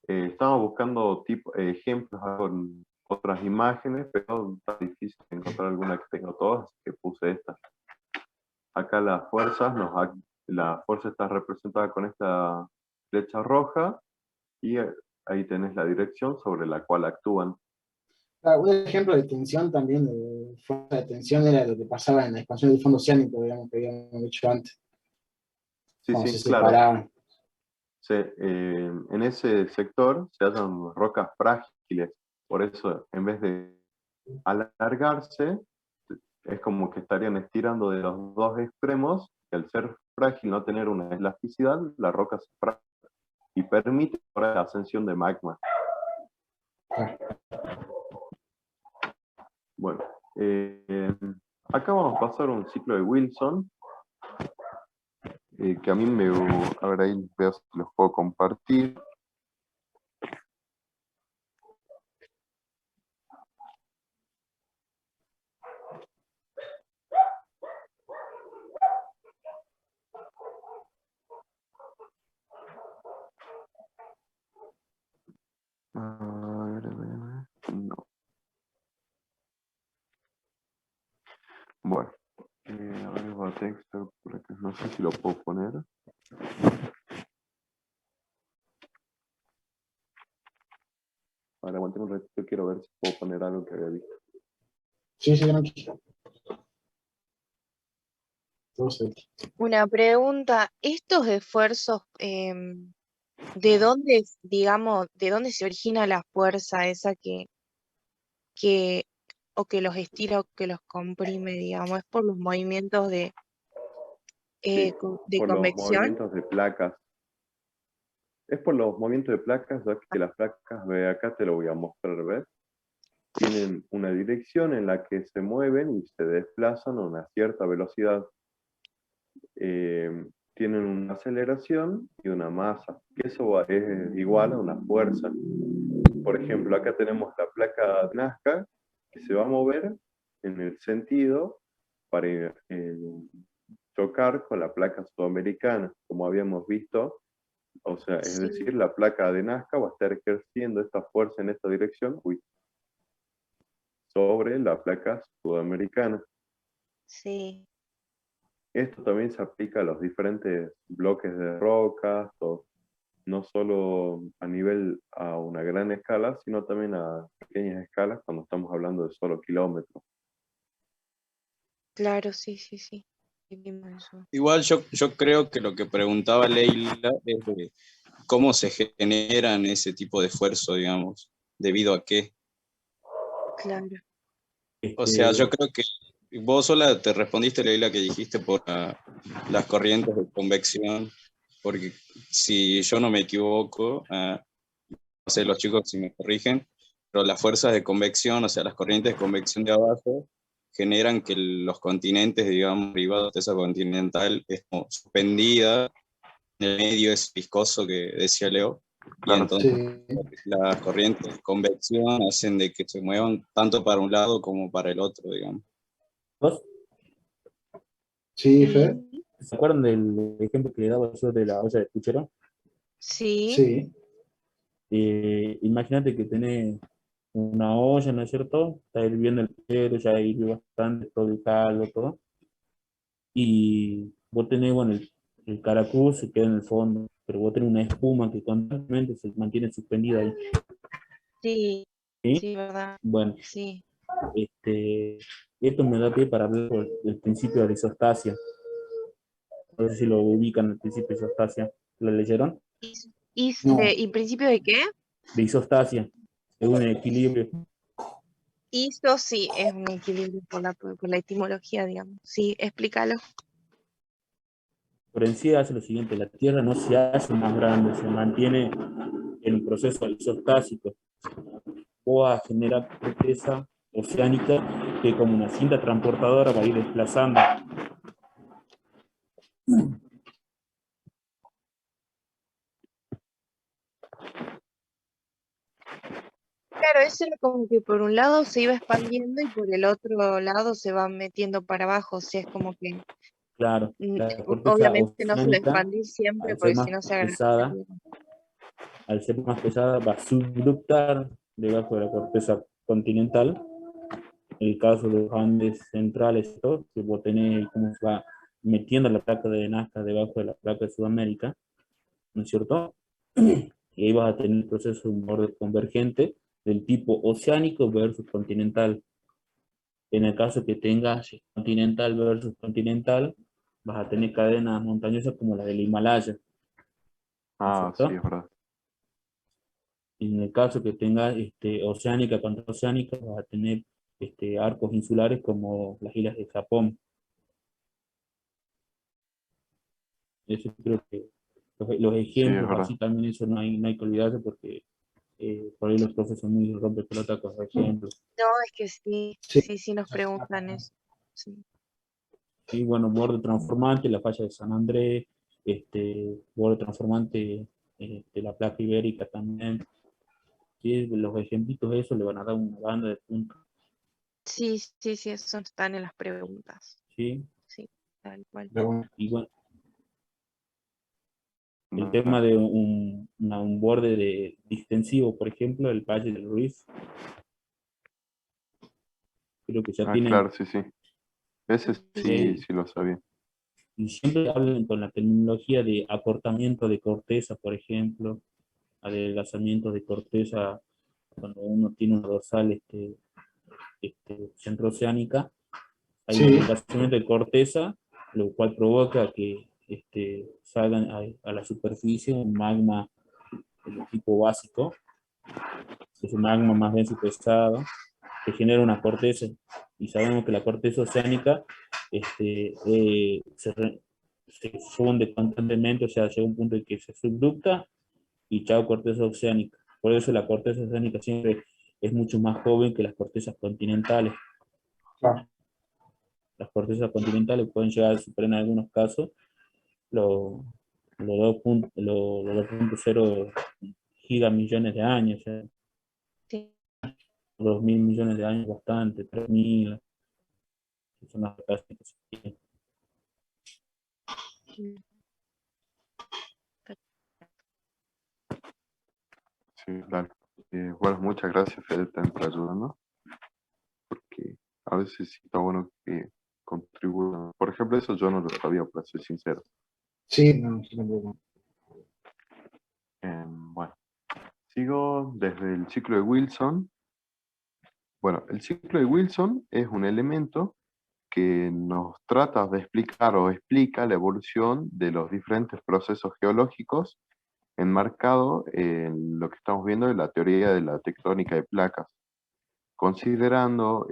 Speaker 4: Estamos buscando ejemplos con otras imágenes, pero está difícil encontrar alguna que tenga todas, así que puse esta. Acá las fuerzas, la fuerza está representada con esta flecha roja, y ahí tenés la dirección sobre la cual actúan.
Speaker 1: Un ejemplo de tensión también, de fuerza de tensión, era lo que pasaba en la expansión del fondo oceánico, digamos, que habíamos dicho antes,
Speaker 4: Sí,
Speaker 1: cuando
Speaker 4: sí,
Speaker 1: se
Speaker 4: claro.
Speaker 1: separaban.
Speaker 4: En ese sector se hallan rocas frágiles, por eso en vez de alargarse, es como que estarían estirando de los dos extremos, que al ser frágil, no tener una elasticidad, la roca se fractura y permite la ascensión de magma. Bueno, acá vamos a pasar un ciclo de Wilson, que a mí me... A ver, ahí veo si los puedo compartir. A ver, no. Bueno, a ver, va texto por acá. No sé si lo puedo poner. Ahora aguanten un ratito, quiero ver si puedo poner algo que había visto.
Speaker 1: Sí, sí, tranquilo. Todo se-
Speaker 2: Una pregunta, ¿estos esfuerzos, de dónde, digamos, de dónde se origina la fuerza esa que o que los estira o que los comprime, digamos? ¿Es por los movimientos
Speaker 4: Sí,
Speaker 2: de
Speaker 4: por los
Speaker 2: convección?
Speaker 4: movimientos de placas. Es por los movimientos de placas, ya que las placas, ve acá te lo voy a mostrar, ¿ves? Tienen una dirección en la que se mueven y se desplazan a una cierta velocidad. Tienen una aceleración y una masa. Eso es igual a una fuerza. Por ejemplo, acá tenemos la placa de Nazca, que se va a mover en el sentido para chocar con la placa sudamericana, como habíamos visto. O sea, es
Speaker 2: Sí,
Speaker 4: decir, la placa de Nazca va a estar ejerciendo esta fuerza en esta dirección sobre la placa sudamericana.
Speaker 2: sí.
Speaker 4: Esto también se aplica a los diferentes bloques de rocas, no solo a nivel a una gran escala, sino también a pequeñas escalas cuando estamos hablando de solo kilómetros.
Speaker 2: Claro, sí, sí, sí. Vimos eso.
Speaker 7: Igual yo creo que lo que preguntaba Leila es de cómo se generan ese tipo de esfuerzo, digamos, debido a qué.
Speaker 2: Claro.
Speaker 7: O sea, yo
Speaker 3: Este,
Speaker 7: creo que vos sola te respondiste, Leila, que dijiste por las corrientes de convección, porque si yo no me equivoco, no sé, los chicos si me corrigen, pero las fuerzas de convección, o sea, las corrientes de convección de abajo, generan que los continentes, digamos, arriba de esa continental, es como suspendida, en el medio es viscoso que decía Leo, y
Speaker 4: Claro,
Speaker 7: entonces
Speaker 1: Sí,
Speaker 7: las corrientes de convección hacen de que se muevan tanto para un lado como para el otro, digamos.
Speaker 3: ¿vos
Speaker 1: sí, Fede.
Speaker 2: Sí,
Speaker 3: se acuerdan del ejemplo que le daba yo de la olla de puchero?
Speaker 2: sí,
Speaker 1: Sí,
Speaker 3: Imagínate que tenés una olla, ¿no es cierto? Está hirviendo el puchero, ya hirvió bastante, todo el caldo, todo. Y vos tenés, bueno, el caracú se queda en el fondo, pero vos tenés una espuma que constantemente se mantiene suspendida ahí.
Speaker 2: sí,
Speaker 3: ¿Sí?
Speaker 2: sí, ¿verdad?
Speaker 3: Bueno,
Speaker 2: Sí.
Speaker 3: este, esto me da pie para hablar del principio de la isostasia. No sé si lo ubican, el principio de isostasia. ¿Lo leyeron?
Speaker 1: no,
Speaker 2: ¿Y principio de qué?
Speaker 3: De isostasia. Es un equilibrio.
Speaker 2: Iso sí, es un equilibrio por la etimología, digamos. Sí, explícalo.
Speaker 3: Por en sí hace lo siguiente, la Tierra no se hace más grande, se mantiene en un proceso isostásico. O a generar corteza oceánica que como una cinta transportadora va a ir desplazando.
Speaker 2: Claro, eso era como que por un lado se iba expandiendo y por el otro lado se va metiendo para abajo. O sea, es como que
Speaker 3: Claro, la corteza
Speaker 2: obviamente no se va a
Speaker 3: oceánica,
Speaker 2: expandir siempre
Speaker 3: al ser
Speaker 2: porque si
Speaker 3: más
Speaker 2: no se
Speaker 3: pesada,
Speaker 2: agrandaría.
Speaker 3: va a subductar debajo de la corteza continental. En el caso de los Andes centrales, todo, que vos tenés cómo se va metiendo la placa de Nazca debajo de la placa de Sudamérica, ¿no es cierto? Y ahí vas a tener el proceso de un borde convergente del tipo oceánico versus continental. En el caso que tengas continental versus continental, vas a tener cadenas montañosas como la del Himalaya, ¿no es
Speaker 4: ah, sí,
Speaker 3: cierto?
Speaker 4: es verdad.
Speaker 3: En el caso que tengas oceánica contra oceánica, vas a tener arcos insulares como las islas de Japón. Eso creo que los
Speaker 4: Sí, es
Speaker 3: ejemplos
Speaker 4: verdad.
Speaker 3: así también, eso no hay que olvidarse porque por ahí los profes son muy rompepelota con los ejemplos.
Speaker 2: No, es que sí,
Speaker 1: sí.
Speaker 2: sí, sí nos preguntan eso. Sí.
Speaker 3: Y bueno, borde transformante, la falla de San Andrés, borde transformante de la placa ibérica también. Sí, los ejemplitos de eso le van a dar una banda de puntos.
Speaker 2: Sí, sí, sí, eso están en las preguntas.
Speaker 3: ¿Sí?
Speaker 2: Sí, tal cual.
Speaker 1: De una.
Speaker 3: Y bueno, el tema
Speaker 4: Dale.
Speaker 3: de un borde distensivo, por ejemplo, el Valle del Ruiz, creo que ya
Speaker 4: Ah,
Speaker 3: tienen,
Speaker 4: claro, sí, sí. Ese sí,
Speaker 2: Sí,
Speaker 3: eh,
Speaker 4: sí lo sabía.
Speaker 3: y siempre hablan con la terminología de acortamiento de corteza, por ejemplo, adelgazamiento de corteza, cuando uno tiene una dorsal centrooceánica, hay un
Speaker 1: Sí,
Speaker 3: adelgazamiento de corteza, lo cual provoca que salgan a la superficie un magma de tipo básico, es un magma más denso y pesado, que genera una corteza, y sabemos que la corteza oceánica se funde constantemente, o sea, llega un punto en que se subducta y chao corteza oceánica. Por eso la corteza oceánica siempre es mucho más joven que las cortezas continentales.
Speaker 1: claro.
Speaker 3: Las cortezas continentales pueden llegar a superar en algunos casos los, los 2.0 gigamillones de años, o sea,
Speaker 2: sí.
Speaker 3: 2.000 millones de años bastante, 3.000, son las casas que se tienen.
Speaker 2: Mm,
Speaker 4: Sí, dale. Bueno, muchas gracias, Fede, también por ayudarnos, porque a veces sí está bueno que contribuyan. Por ejemplo, eso yo no lo sabía, para ser sincero.
Speaker 1: Sí, no, sí, tampoco.
Speaker 4: Bueno, sigo desde el ciclo de Wilson. Bueno, el ciclo de Wilson es un elemento que nos trata de explicar o explica la evolución de los diferentes procesos geológicos enmarcado en lo que estamos viendo en la teoría de la tectónica de placas, considerando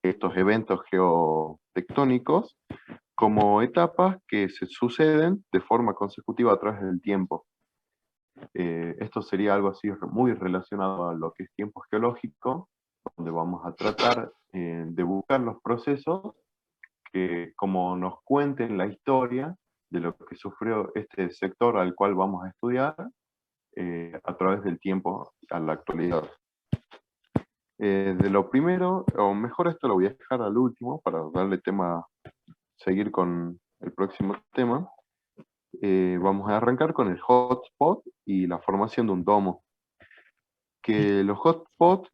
Speaker 4: estos eventos geotectónicos como etapas que se suceden de forma consecutiva a través del tiempo. Esto sería algo así muy relacionado a lo que es tiempo geológico, donde vamos a tratar de buscar los procesos que como nos cuenten la historia de lo que sufrió este sector al cual vamos a estudiar a través del tiempo a la actualidad. De lo primero, o mejor esto lo voy a dejar al último para darle tema, seguir con el próximo tema. Vamos a arrancar con el hotspot y la formación de un domo. Que los hotspots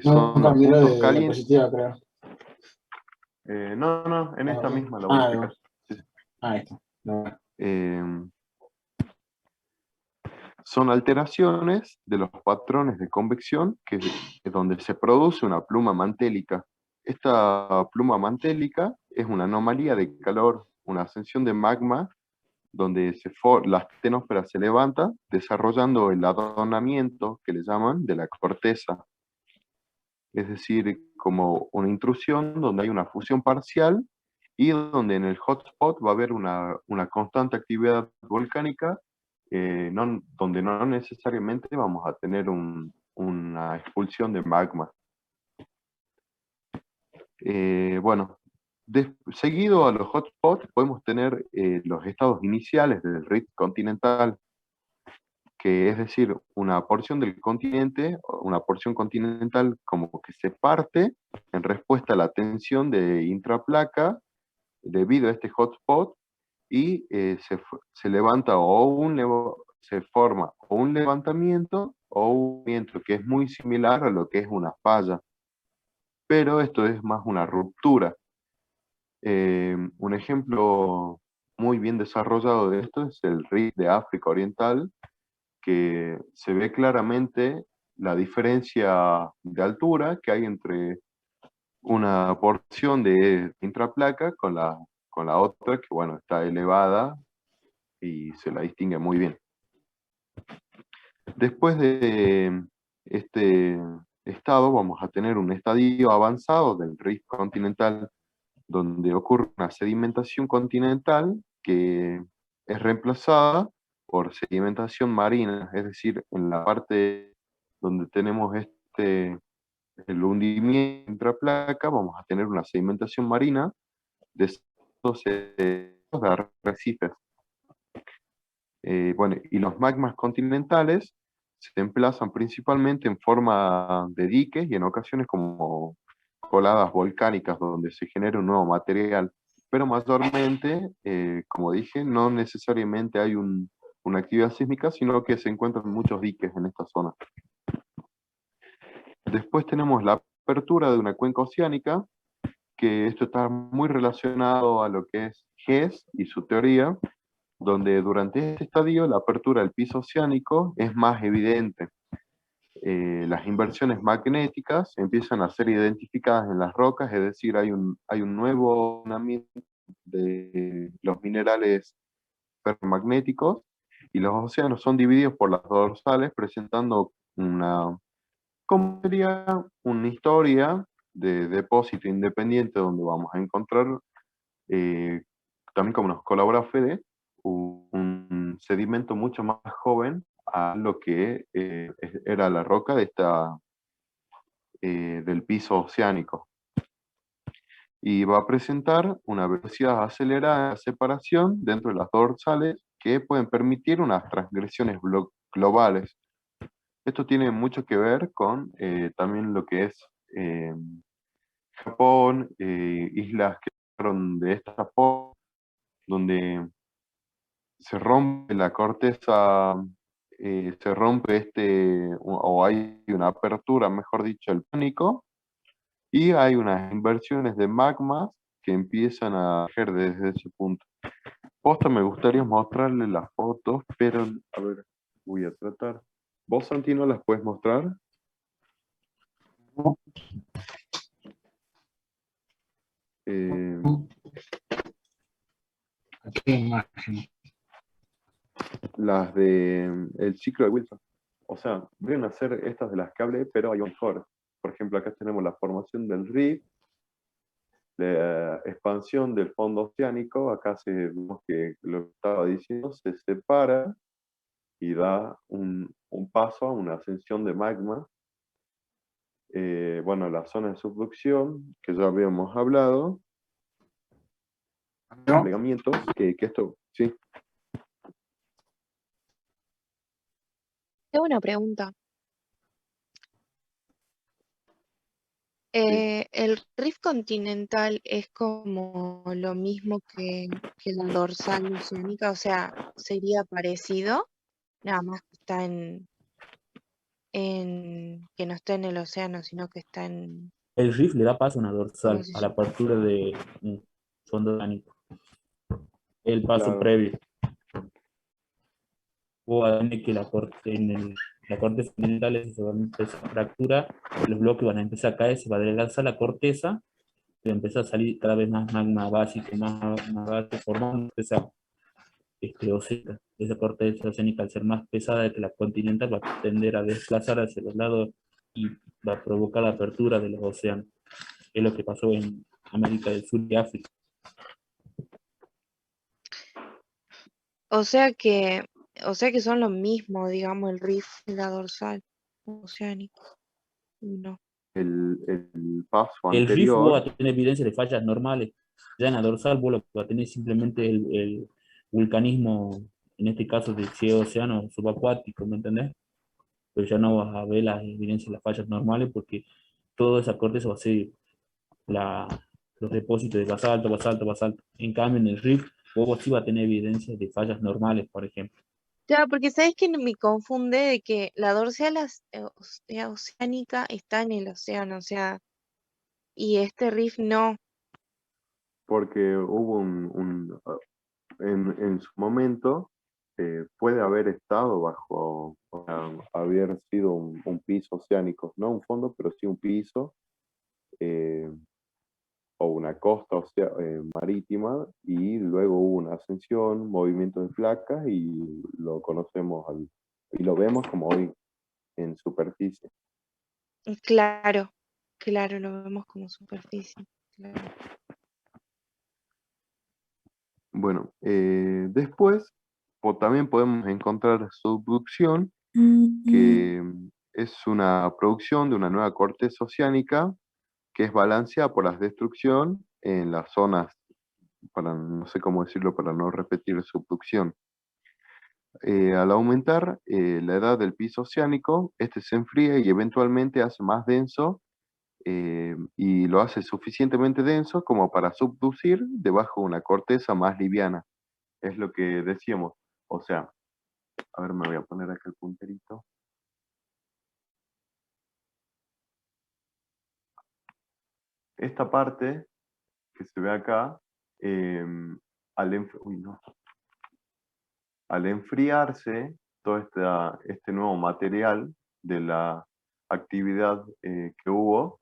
Speaker 4: son los puntos
Speaker 1: de
Speaker 4: calientes.
Speaker 1: diapositiva, creo.
Speaker 4: No, en esta misma la voy a explicar. Sí, sí.
Speaker 1: Ahí está. No.
Speaker 4: Son alteraciones de los patrones de convección que es donde se produce una pluma mantélica. Esta pluma mantélica es una anomalía de calor, una ascensión de magma donde la astenosfera se levanta desarrollando el adornamiento que le llaman de la corteza. Es decir, como una intrusión donde hay una fusión parcial y donde en el hotspot va a haber una constante actividad volcánica, donde no necesariamente vamos a tener una expulsión de magma. Bueno, seguido a los hotspots podemos tener los estados iniciales del rift continental, que es decir, una porción del continente, una porción continental como que se parte en respuesta a la tensión de intraplaca debido a este hotspot y se levanta se forma o un levantamiento o un viento que es muy similar a lo que es una falla, pero esto es más una ruptura. Un ejemplo muy bien desarrollado de esto es el rift de África Oriental, que se ve claramente la diferencia de altura que hay entre una porción de intraplaca con la otra, que bueno, está elevada y se la distingue muy bien. Después de este estado vamos a tener un estadio avanzado del rift continental, donde ocurre una sedimentación continental que es reemplazada por sedimentación marina, es decir, en la parte donde tenemos el hundimiento intraplaca, vamos a tener una sedimentación marina de estos de arrecifes. Bueno, y los magmas continentales se emplazan principalmente en forma de diques y en ocasiones como coladas volcánicas donde se genera un nuevo material, pero mayormente, como dije, no necesariamente hay una actividad sísmica, sino que se encuentran muchos diques en esta zona. Después tenemos la apertura de una cuenca oceánica, que esto está muy relacionado a lo que es Hess y su teoría, donde durante este estadio la apertura del piso oceánico es más evidente. Las inversiones magnéticas empiezan a ser identificadas en las rocas, es decir, hay un nuevo ordenamiento de los minerales ferromagnéticos y los océanos son divididos por las dorsales, presentando como sería una historia de depósito independiente donde vamos a encontrar, también como nos colabora Fede, un sedimento mucho más joven a lo que era la roca del piso oceánico. Y va a presentar una velocidad acelerada de separación dentro de las dorsales que pueden permitir unas transgresiones globales. Esto tiene mucho que ver con también lo que es Japón, islas que fueron de esta forma, donde se rompe la corteza, se rompe o hay una apertura, mejor dicho, el pánico, y hay unas inversiones de magmas que empiezan a emerger desde ese punto. Posta, me gustaría mostrarle las fotos, pero a ver, voy a tratar. ¿Vos, Santi, no las puedes mostrar?
Speaker 1: ¿Qué imagen?
Speaker 4: Las de el ciclo de Wilson. O sea, vienen a ser estas de las que hablé, pero hay un mejor. Por ejemplo, acá tenemos la formación del rift, la expansión del fondo oceánico. Acá vemos que lo que estaba diciendo se separa y da un paso a una ascensión de magma. Bueno, la zona de subducción, que ya habíamos hablado,
Speaker 1: ¿No?
Speaker 4: plegamientos, que esto, sí,
Speaker 2: Tengo una pregunta.
Speaker 4: sí.
Speaker 2: ¿El rift continental es como lo mismo que la dorsal oceánica? O sea, ¿sería parecido? Nada más que está que no está en el océano, sino que está en,
Speaker 3: El rift le da paso a una
Speaker 2: ¿cómo
Speaker 3: dorsal,
Speaker 2: se
Speaker 3: a la
Speaker 2: llama?
Speaker 3: apertura de un fondo oceánico. El paso
Speaker 4: Claro,
Speaker 3: previo. O a que la corteza continental se va a empezar a fractura, los bloques van a empezar a caer, se va a adelgazar la corteza y va a empezar a salir cada vez más magma básico, más básico, formando oceánica. Esa corteza oceánica, al ser más pesada que la continental, va a tender a desplazar hacia los lados y va a provocar la apertura de los océanos. Es lo que pasó en América del Sur y África.
Speaker 2: O sea que, o sea que son lo mismo, digamos, el rift y la dorsal oceánica. No.
Speaker 4: el paso
Speaker 3: El rift vos
Speaker 4: anterior,
Speaker 3: vas a tener evidencia de fallas normales. Ya en la dorsal vos lo que vas a tener simplemente el vulcanismo, en este caso de océano subacuático, ¿me entendés? Pero ya no vas a ver las evidencias de las fallas normales porque toda esa corteza va a ser la, los depósitos de basalto, basalto, basalto. En cambio, en el rift vos sí vas a tener evidencias de fallas normales, por ejemplo.
Speaker 2: Ya, porque sabes que me confunde de que la dorsal oceánica está en el océano, o sea, y este rift no.
Speaker 4: porque hubo en su momento, puede haber estado bajo, o sea, haber sido un piso oceánico, no un fondo, pero sí un piso, eh, o una costa marítima, y luego hubo una ascensión, movimiento de placas, y lo conocemos y lo vemos como hoy en superficie.
Speaker 2: Claro, claro, lo vemos como superficie. Claro.
Speaker 4: Bueno, después también podemos encontrar subducción, que es una producción de una nueva corteza oceánica que es balanceada por la destrucción en las zonas, para no sé cómo decirlo, para no repetir subducción. Al aumentar la edad del piso oceánico, este se enfría y eventualmente hace más denso, y lo hace suficientemente denso como para subducir debajo de una corteza más liviana. Es lo que decíamos. O sea, a ver, me voy a poner acá el punterito. Esta parte que se ve acá, eh, uy, no. Al enfriarse todo este nuevo material de la actividad que hubo,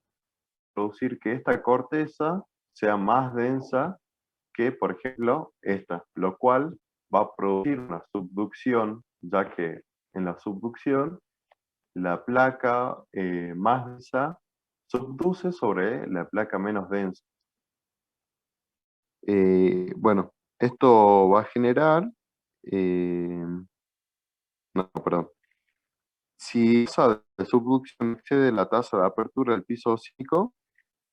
Speaker 4: producir que esta corteza sea más densa que, por ejemplo, esta, lo cual va a producir una subducción, ya que en la subducción la placa más densa subduce sobre la placa menos densa. Bueno, esto va a generar, eh, no, perdón, si esa subducción excede la tasa de apertura del piso oceánico,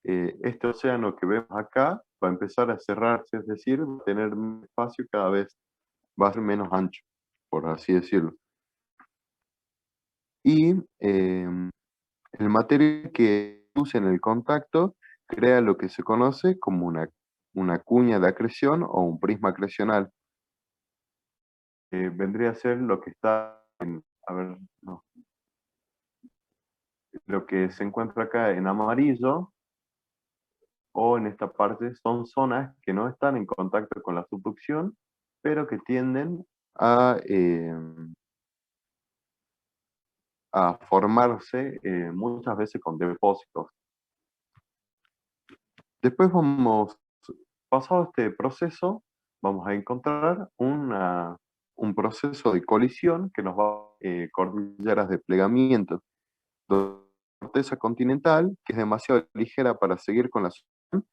Speaker 4: este océano que vemos acá va a empezar a cerrarse, es decir, va a tener un espacio cada vez, va a ser menos ancho, por así decirlo. Y el material que use en el contacto crea lo que se conoce como una cuña de acreción o un prisma acrecional. Vendría a ser lo que está en, a ver, no, lo que se encuentra acá en amarillo, o en esta parte son zonas que no están en contacto con la subducción, pero que tienden a formarse muchas veces con depósitos. Después pasado este proceso, vamos a encontrar un proceso de colisión que nos va a cordilleras de plegamiento. Corteza continental, que es demasiado ligera para seguir con la zona,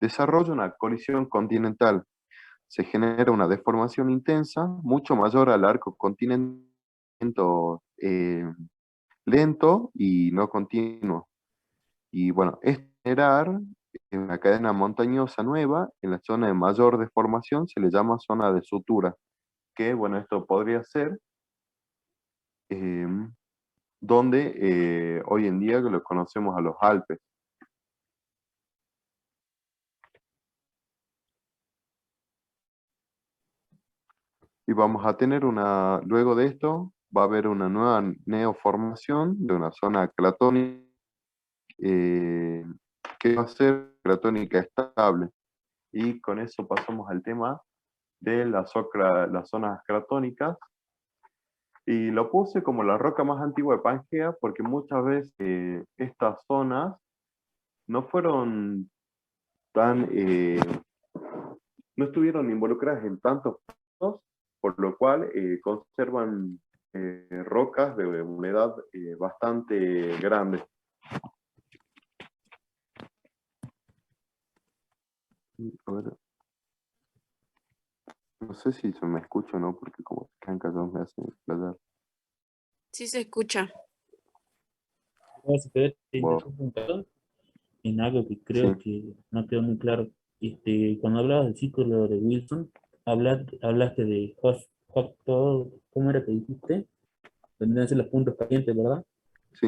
Speaker 4: desarrolla una colisión continental. Se genera una deformación intensa, mucho mayor al arco continental, lento y no continuo. Y bueno, es generar una cadena montañosa nueva en la zona de mayor deformación, se le llama zona de sutura, que bueno, esto podría ser eh, donde hoy en día lo conocemos a los Alpes. Y vamos a tener luego de esto, va a haber una nueva neoformación de una zona cratónica, eh, que va a ser cratónica estable. Y con eso pasamos al tema de las zonas cratónicas. Y lo puse como la roca más antigua de Pangea porque muchas veces estas zonas no fueron no estuvieron involucradas en tantos procesos, por lo cual conservan rocas de una edad bastante grande. A ver, no sé si se me escucha o no, porque como se quedan callados me hacen explayar.
Speaker 6: Sí se escucha.
Speaker 3: Si querés, te
Speaker 4: Bueno,
Speaker 3: interrumpo un poco en algo que
Speaker 4: sí,
Speaker 3: creo que no quedó muy claro. Cuando hablabas del círculo de Wilson, hablaste de ¿cómo era que dijiste? Tendrían que ser los puntos calientes, ¿verdad?
Speaker 4: sí,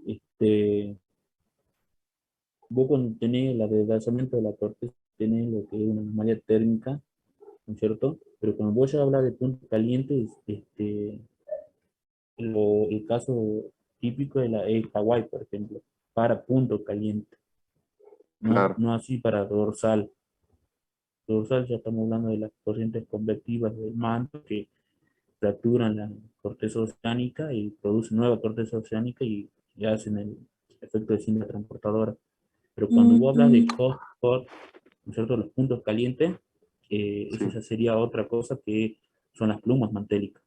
Speaker 3: Este, Vos cuando tenés el adelgazamiento de la corteza, tenés lo que es una anomalía térmica, ¿no es cierto? Pero cuando vos ya hablas de puntos calientes, el caso típico es Hawái, por ejemplo, para punto caliente, no,
Speaker 4: claro,
Speaker 3: no así para dorsal. Dorsal ya estamos hablando de las corrientes convectivas del manto que fracturan la corteza oceánica y producen nueva corteza oceánica y hacen el efecto de cinta transportadora. Pero cuando vos hablas de hot, ¿no es cierto? Los puntos calientes, eso
Speaker 4: sí,
Speaker 3: ya sería otra cosa que son las plumas mantélicas.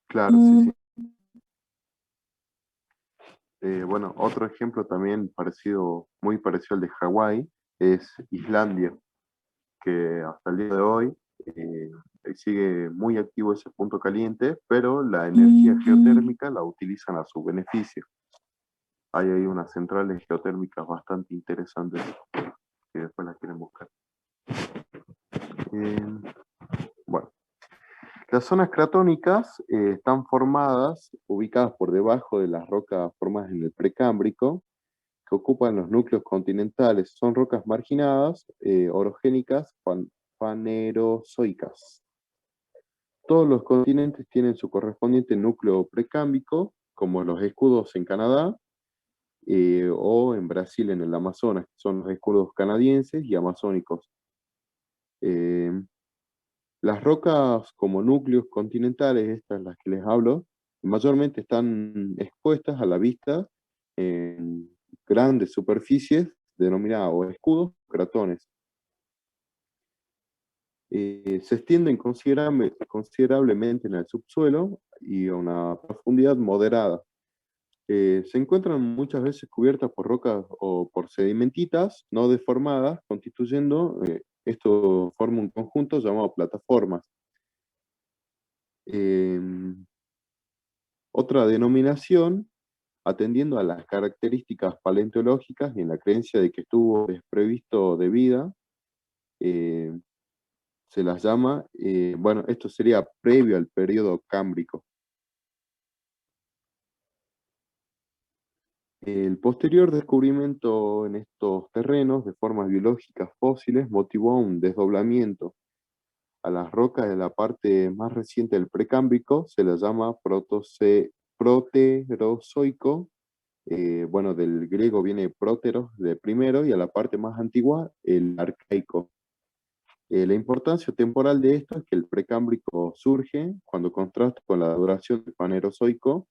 Speaker 4: claro, sí, sí. Bueno, otro ejemplo también parecido, muy parecido al de Hawái, es Islandia, que hasta el día de hoy eh, sigue muy activo ese punto caliente, pero la energía geotérmica la utilizan a su beneficio. Hay ahí unas centrales geotérmicas bastante interesantes que después las quieren buscar. Eh, bueno, las zonas cratónicas están ubicadas por debajo de las rocas formadas en el Precámbrico, que ocupan los núcleos continentales. Son rocas marginadas, orogénicas, fanerozoicas. Todos los continentes tienen su correspondiente núcleo precámbrico, como los escudos en Canadá, o en Brasil en el Amazonas, que son los escudos canadienses y amazónicos. Eh, las rocas como núcleos continentales, estas las que les hablo, mayormente están expuestas a la vista en grandes superficies denominadas o escudos o cratones. Se extienden considerablemente en el subsuelo y a una profundidad moderada. Se encuentran muchas veces cubiertas por rocas o por sedimentitas no deformadas, esto forma un conjunto llamado plataformas. Otra denominación, atendiendo a las características paleontológicas y en la creencia de que estuvo desprovisto de vida, eh, se las llama, bueno, esto sería previo al periodo cámbrico. El posterior descubrimiento en estos terrenos de formas biológicas fósiles motivó un desdoblamiento. A las rocas de la parte más reciente del Precámbrico se las llama proterozoico. Bueno, del griego viene próteros de primero y a la parte más antigua el arcaico. La importancia temporal de esto es que el Precámbrico surge cuando contrasta con la duración del Fanerozoico,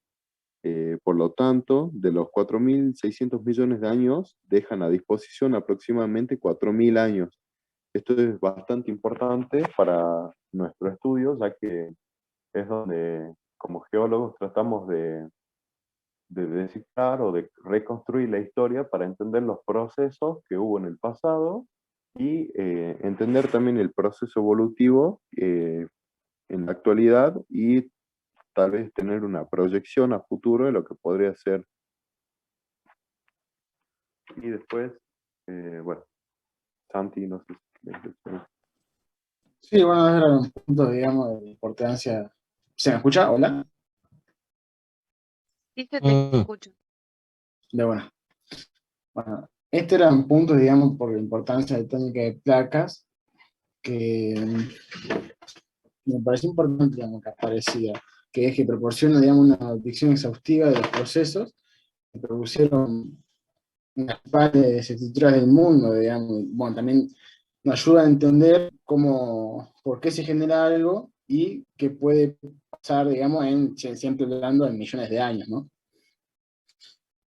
Speaker 4: Por lo tanto, de los 4.600 millones de años, dejan a disposición aproximadamente 4.000 años. Esto es bastante importante para nuestro estudio, ya que es donde como geólogos tratamos de descifrar o de reconstruir la historia para entender los procesos que hubo en el pasado y entender también el proceso evolutivo en la actualidad y tal vez tener una proyección a futuro de lo que podría ser. Y después, bueno, Santi, no sé si...
Speaker 1: Sí, bueno, era un punto, digamos, de importancia. ¿Se me escucha? ¿Hola?
Speaker 2: Sí se te escucha.
Speaker 1: De bueno. Bueno, este era un punto, digamos, por la importancia de técnica de placas, que me parece importante, digamos, que aparecía, que es que proporciona, digamos, una descripción exhaustiva de los procesos que produjeron las principales estructuras del mundo, digamos. Bueno, también nos ayuda a entender cómo, por qué se genera algo y qué puede pasar, digamos, siempre hablando en millones de años, ¿no?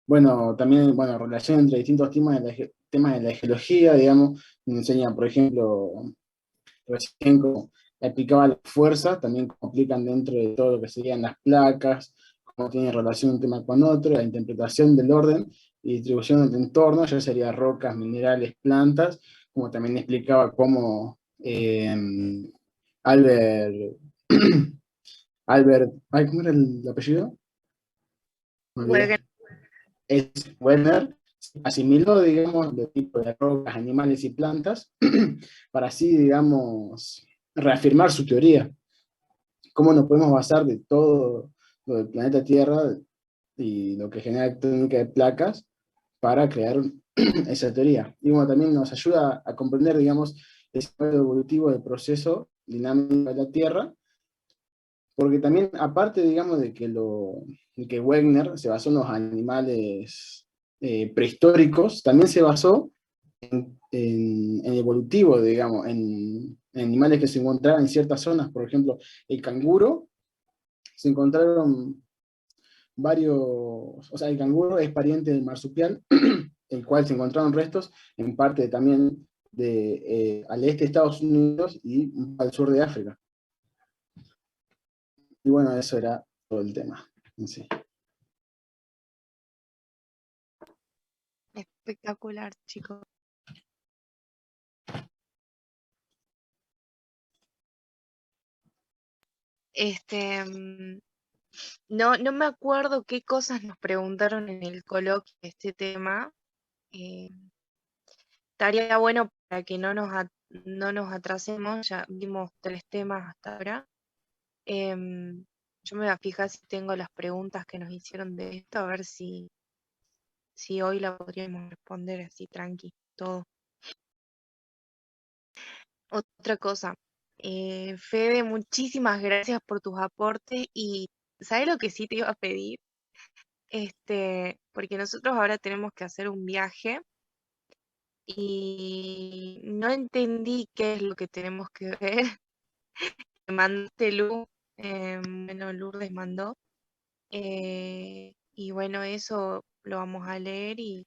Speaker 1: Bueno, también, bueno, relación entre distintos temas de la geología, digamos, nos enseña, por ejemplo, recién cómo aplicaba las fuerzas, también cómo aplican dentro de todo lo que serían las placas, cómo tiene relación un tema con otro, la interpretación del orden y distribución del entorno, ya sería rocas, minerales, plantas, como también explicaba cómo Albert, Albert, ay, ¿cómo era el apellido? Me olvidé.
Speaker 2: Wegener.
Speaker 1: Es Werner asimiló, digamos, los tipos de rocas, animales y plantas, para así, digamos, reafirmar su teoría. ¿Cómo nos podemos basar de todo lo del planeta Tierra y lo que genera técnica de placas para crear esa teoría? Y bueno, también nos ayuda a comprender, digamos, el ciclo evolutivo del proceso dinámico de la Tierra, porque también, aparte, digamos, de que Wegener se basó en los animales prehistóricos, también se basó en evolutivo, digamos, en animales que se encontraban en ciertas zonas. Por ejemplo, el canguro, se encontraron varios, o sea, el canguro es pariente del marsupial, el cual se encontraron restos en parte también al este de Estados Unidos y al sur de África. Y bueno, eso era todo el tema en sí.
Speaker 2: Espectacular, chicos. No me acuerdo qué cosas nos preguntaron en el coloquio de este tema. Estaría bueno para que no nos atrasemos, ya vimos 3 temas hasta ahora. Yo me voy a fijar si tengo las preguntas que nos hicieron de esto, a ver si hoy la podríamos responder así tranqui, todo. Otra cosa, Fede, muchísimas gracias por tus aportes y ¿sabes lo que sí te iba a pedir? Porque nosotros ahora tenemos que hacer un viaje y no entendí qué es lo que tenemos que ver. Me mandaste Lu, bueno, Lourdes mandó. Y bueno, eso lo vamos a leer y